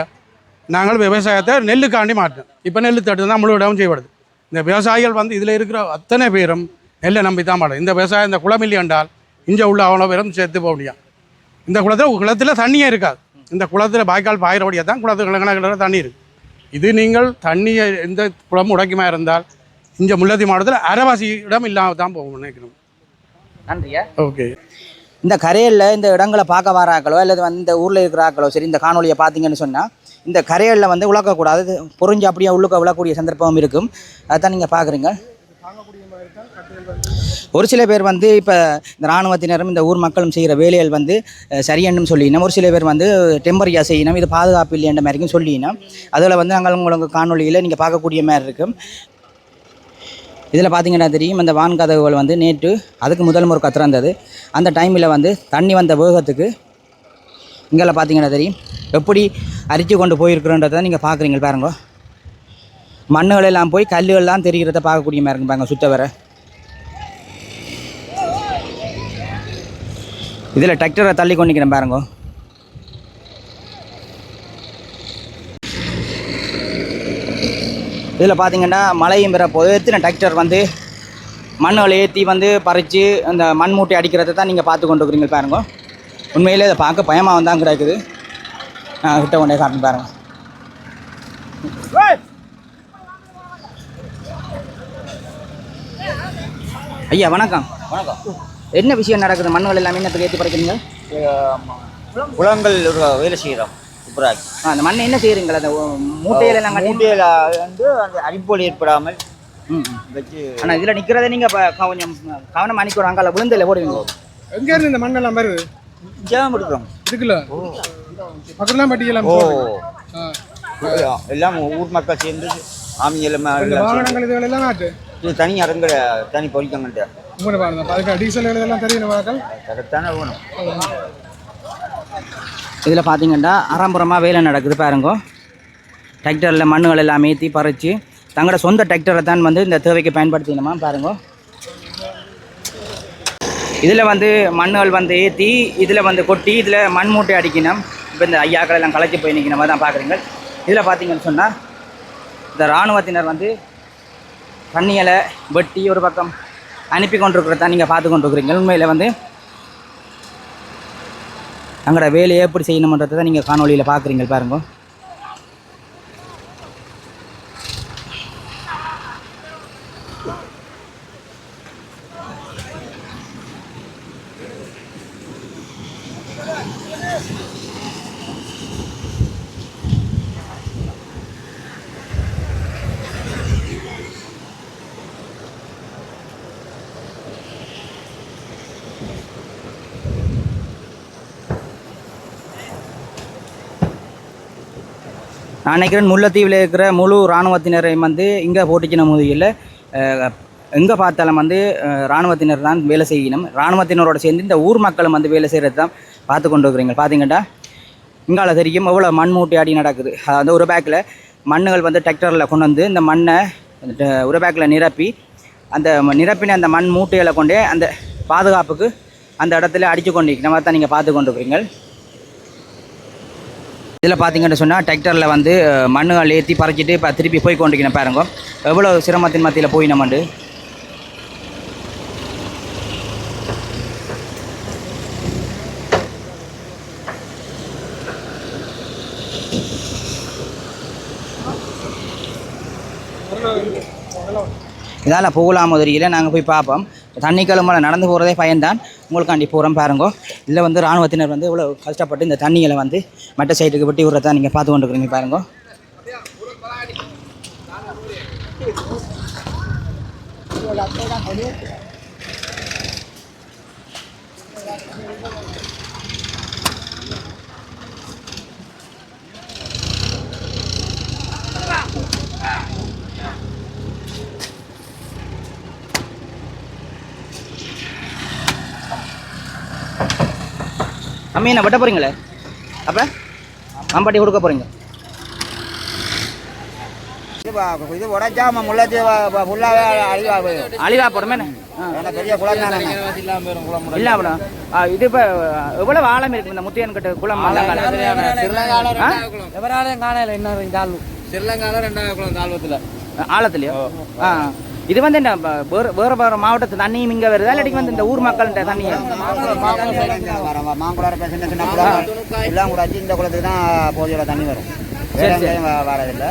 நாங்கள் விவசாயத்தை நெல்லுக்காண்டி மாட்டோம். இப்போ நெல் தட்டு தான் முழு இடமும் செய்யப்படுது. இந்த விவசாயிகள் வந்து இதில் இருக்கிற அத்தனை பேரும் நெல்லை நம்பி தான் மாட்டோம். இந்த விவசாயம் இந்த குளமில்லி என்றால் இங்கே உள்ள அவ்வளோ பேரும் சேர்த்து போக முடியும். இந்த குளத்தில் தண்ணியே இருக்காது. இந்த குளத்தில் வாய்க்கால் பாயிரபடியாக தான் குளத்துக்கு கணக்கில் தண்ணி இருக்குது. இது நீங்கள் தண்ணியை எந்த குளம் உடைக்குமா இருந்தால் இங்கே முல்லைத்தீவு மாவட்டத்தில் அரைவாசி இடம் இல்லாமல் தான் போகணும்னு நினைக்கிறோம். நன்றியா. ஓகே. இந்த கரையில் இந்த இடங்களை பார்க்க வராக்களோ அல்லது வந்து இந்த ஊரில் இருக்கிற ஆக்களோ சரி இந்த காணொலியை பார்த்தீங்கன்னு சொன்னால் இந்த கரைகளில் வந்து உழக்கக்கூடாது, பொறிஞ்சு அப்படியே உள்ளுக்க விழக்கூடிய சந்தர்ப்பம் இருக்கும். அதுதான் நீங்கள் பார்க்குறீங்க. ஒரு சில பேர் வந்து இப்போ இந்த இராணுவத்தினரும் இந்த ஊர் மக்களும் செய்கிற வேலைகள் வந்து சரியன்னு சொல்லினோம். ஒரு சில பேர் வந்து டெம்பரரியாக செய்யணும், இது பாதுகாப்பு இல்லைன்ற மாதிரிக்கும் சொல்லினோம். அதில் வந்து நாங்கள் உங்களுக்கு காணொலியில் நீங்கள் பார்க்கக்கூடிய மாதிரி இருக்கும். இதில் பார்த்தீங்கன்னா தெரியும் இந்த வான் கதவுகள் வந்து நேற்று அதுக்கு முதல் முறை கத்துறந்தது. அந்த டைமில் வந்து தண்ணி வந்த வேகத்துக்கு இங்கே பார்த்தீங்கன்னா தெரியும் எப்படி அரிச்சு கொண்டு போயிருக்கிறோன்றதை நீங்கள் பார்க்குறீங்க பாருங்க. மண்ணுகள் எல்லாம் போய் கல்லுகள்லாம் தெரிகிறத பார்க்கக்கூடிய மாதிரி இருக்கும் பாருங்க சுத்த வர. இதில் டிராக்டரை தள்ளி கொண்டிக்கிறேன் பாருங்க. இதில் பார்த்தீங்கன்னா மழையும் பெற போது எத்தனை டிராக்டர் வந்து மண்ணுகளை ஏற்றி வந்து பறித்து அந்த மண் மூட்டை அடிக்கிறத தான் நீங்கள் பார்த்து கொண்டு இருக்கிறீங்க பாருங்க. உண்மையிலே இதை பார்க்க பயமாக வந்தால் கிடைக்குது. கிட்ட கொண்டே காட்டு பாருங்க. ஐயா வணக்கம். வணக்கம். என்ன விஷயம் நடக்குது? மண்ணுகள் எல்லாமே என்ன ஏற்றி பறிக்கிறீங்க? குளங்கள் வேலை செய்கிறோம். சூப்பராக அந்த மண்ணை என்ன செய்கிறீங்களா? அந்த மூட்டையில் எல்லாம் மூட்டையில் வந்து அந்த அடிப்பொலி ஏற்படாமல் வச்சு. ஆனால் இதில் நிற்கிறத நீங்கள் கொஞ்சம் கவனம் அணிக்கணும். அங்கே விழுந்தில் போடுவீங்க. எங்கேருந்து இந்த மண்ணெல்லாம் வருது? ஜெயம் எடுக்கிறோம். இருக்குல்ல பக்கத்துலாம் பட்டியலாம். எல்லாம் ஊர் மக்கள் சேர்ந்து ஆமியெல்லாம் வாகனங்கள் இதுகளெல்லாம் ஆச்சு இது தனி அரங்க தனி பொறிக்கங்கள்ட்ட உங்களோட பாருங்க அதுக்கு டீசல் இதெல்லாம் தெரியணும் வாக்கள் கரெக்டான வேணும். இதில் பார்த்தீங்கன்னா அறம்புறமாக வேலை நடக்குது பாருங்க. டிராக்டரில் மண்ணுகள் எல்லாம் ஏற்றி பறித்து தங்களோட சொந்த டிராக்டரை தான் வந்து இந்த தேவைக்கு பயன்படுத்தினோமா பாருங்க. இதில் வந்து மண்ணுகள் வந்து ஏற்றி இதில் வந்து கொட்டி இதில் மண் மூட்டை அடிக்கணும். இப்போ இந்த ஐயாக்கள் எல்லாம் களைச்சி போய் நிற்கிற மாதிரி தான் பார்க்குறீங்க. இதில் பார்த்தீங்கன்னு சொன்னால் இந்த இராணுவத்தினர் வந்து தண்ணிகளை வெட்டி ஒரு பக்கம் அனுப்பி கொண்டிருக்கிறதான் நீங்கள் பார்த்து கொண்டிருக்கிறீங்க. உண்மையில் வந்து தங்களோட வேலையை எப்படி செய்யணுன்றதை தான் நீங்கள் காணொலியில் பார்க்குறீங்க பாருங்க. நான் நினைக்கிறேன் முல்லைத்தீவில் இருக்கிற முழு இராணுவத்தினரை வந்து இங்கே போட்டிச்சின முதியில் எங்கே பார்த்தாலும் வந்து இராணுவத்தினர் தான் வேலை செய்யணும். இராணுவத்தினரோட சேர்ந்து இந்த ஊர் மக்களும் வந்து வேலை செய்கிறது தான் பார்த்து கொண்டு இருக்கிறீங்க. பார்த்தீங்கன்னா இங்கால தெரியும் எவ்வளோ மண் மூட்டை அடி நடக்குது. அதாவது ஒரு பேக்கில் மண்ணுகள் வந்து டிராக்டரில் கொண்டு வந்து இந்த மண்ணை ஒரு பேக்கில் நிரப்பி அந்த நிரப்பின அந்த மண் மூட்டைகளை கொண்டே அந்த பாதுகாப்புக்கு அந்த இடத்துல அடித்து கொண்டு நம்ம தான் நீங்கள் பார்த்து கொண்டு இருக்கிறீங்க. இதில் பார்த்தீங்கன்னு சொன்னால் டிராக்டரில் வந்து மண்ணுகள் ஏற்றி பறிச்சிட்டு இப்போ திருப்பி போய் கொண்டிருக்கணும் பாருங்க. எவ்வளோ சிரமத்தின் மத்தியில் போய் நம்மண்டு. இதால் போகலாம் முதலியில் நாங்கள் போய் பார்ப்போம். தண்ணி கிளம்புல நடந்து போகிறதே பயன்தான். உங்களுக்காண்டி போகிறோம் பாருங்க. இதில் வந்து இராணுவத்தினர் வந்து இவ்வளோ கஷ்டப்பட்டு இந்த தண்ணிகளை வந்து மற்ற சைட்டுக்கு வெட்டி விடுறதா நீங்கள் பார்த்து கொண்டுருக்குறீங்க பாருங்க. அம்மா என்ன வெட்ட போகிறீங்களே? அப்போ அம்பாட்டி கொடுக்க போகிறீங்க. இது உடச்சா முள்ளத்தி ஃபுல்லாகவே அழிவா போடுமே பெரிய குளம் தானே இல்லை அவ்வளோ. இது இப்போ எவ்வளோ ஆழம் இருக்குது இந்த முத்தியன் கட்டு குளம்? காணல என்ன ஸ்ரீலங்காவில் 2வது குளம் தாழ்வத்தில் ஆழத்துலையோ? இது வந்து என்ன வேறு வேறு மாவட்டத்து தண்ணியும் இங்கே வருதா இல்லாட்டி வந்து இந்த ஊர் மக்கள்கிட்ட தண்ணியை மாங்குளம் சின்ன சின்ன குளம் எல்லாம் கூட இந்த குளத்துக்கு தான் போதியோட தண்ணி வரும். வேறு வரதில்லை.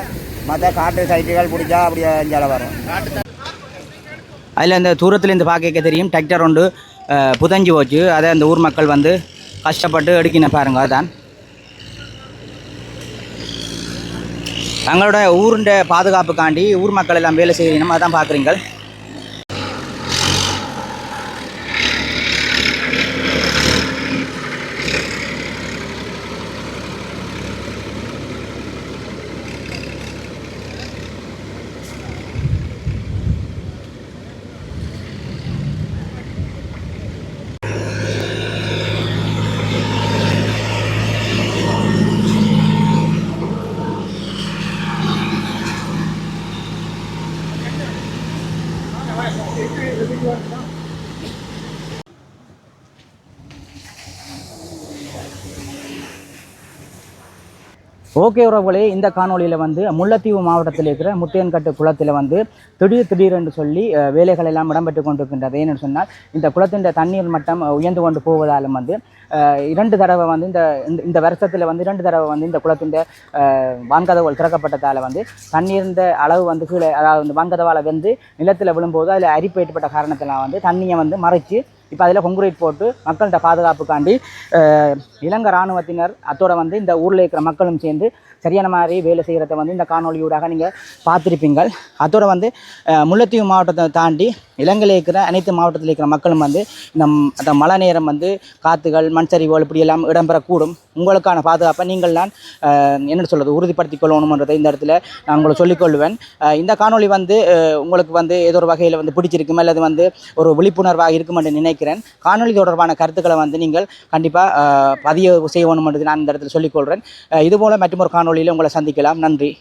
மற்ற காட்டு சைட்டுகள் பிடிச்சா அப்படியே இஞ்சால வரும். அதில் இந்த தூரத்துலேருந்து பார்க்க தெரியும் டிராக்டர் ஒன்று புதஞ்சு போச்சு. அதை அந்த ஊர் மக்கள் வந்து கஷ்டப்பட்டு எடுக்கின பாருங்க. அதான் தங்களோட ஊருண்ட பாதுகாப்புக்காண்டி ஊர் மக்கள் எல்லாம் வேலை செய்யணும். அதான் பார்க்குறீங்க. ஓகே உறவுகளே, இந்த காணொலியில் வந்து முல்லைத்தீவு மாவட்டத்தில் இருக்கிற முத்தையன்கட்டு குளத்தில் வந்து திடீரென்று சொல்லி வேலைகள் எல்லாம் இடம்பெற்று கொண்டிருக்கின்றது. ஏன்னு சொன்னால் இந்த குளத்தின் தண்ணீர் மட்டம் உயர்ந்து கொண்டு போவதாலும் வந்து 2 தடவை வந்து இந்த வருஷத்தில் வந்து 2 தடவை வந்து இந்த குளத்தின் வான்கதவுகள் திறக்கப்பட்டதால் வந்து தண்ணீர்ந்த அளவு வந்து கீழே, அதாவது இந்த வான்கதவால் வந்து நிலத்தில் விழும்போது அதில் அரிப்பு ஏற்பட்ட காரணத்தில் வந்து தண்ணியை வந்து மறைச்சு இப்போ அதில் கொங்குரைட் போட்டு மக்கள்கிட்ட பாதுகாப்புக்காண்டி இலங்கை இராணுவத்தினர் அத்தோட வந்து இந்த ஊரில் இருக்கிற மக்களும் சேர்ந்து சரியான மாதிரி வேலை செய்கிறத வந்து இந்த காணொலியூடாக நீங்கள் பார்த்துருப்பீங்கள். அதோடு வந்து முல்லைத்தீவு மாவட்டத்தை தாண்டி இலங்கையில் இருக்கிற அனைத்து மாவட்டத்தில் இருக்கிற மக்களும் வந்து இந்த மழை நேரம் வந்து காற்றுகள் மண் சரிவுகள் இப்படியெல்லாம் இடம்பெறக்கூடும். உங்களுக்கான பாதுகாப்பை நீங்கள் நான் என்ன சொல்கிறது உறுதிப்படுத்திக் கொள்ளணுன்றதை இந்த இடத்துல நான் உங்களை சொல்லிக்கொள்வேன். இந்த காணொளி வந்து உங்களுக்கு வந்து ஏதோ ஒரு வகையில் வந்து பிடிச்சிருக்கும் அல்லது வந்து ஒரு விழிப்புணர்வாக இருக்கும் என்று நினைக்கிறேன். காணொளி தொடர்பான கருத்துக்களை வந்து நீங்கள் கண்டிப்பாக பதிவு செய்யணும் என்று நான் இந்த இடத்துல சொல்லிக்கொள்கிறேன். இதுபோல் மற்றொரு காணொளியில் உங்களை சந்திக்கலாம். நன்றி.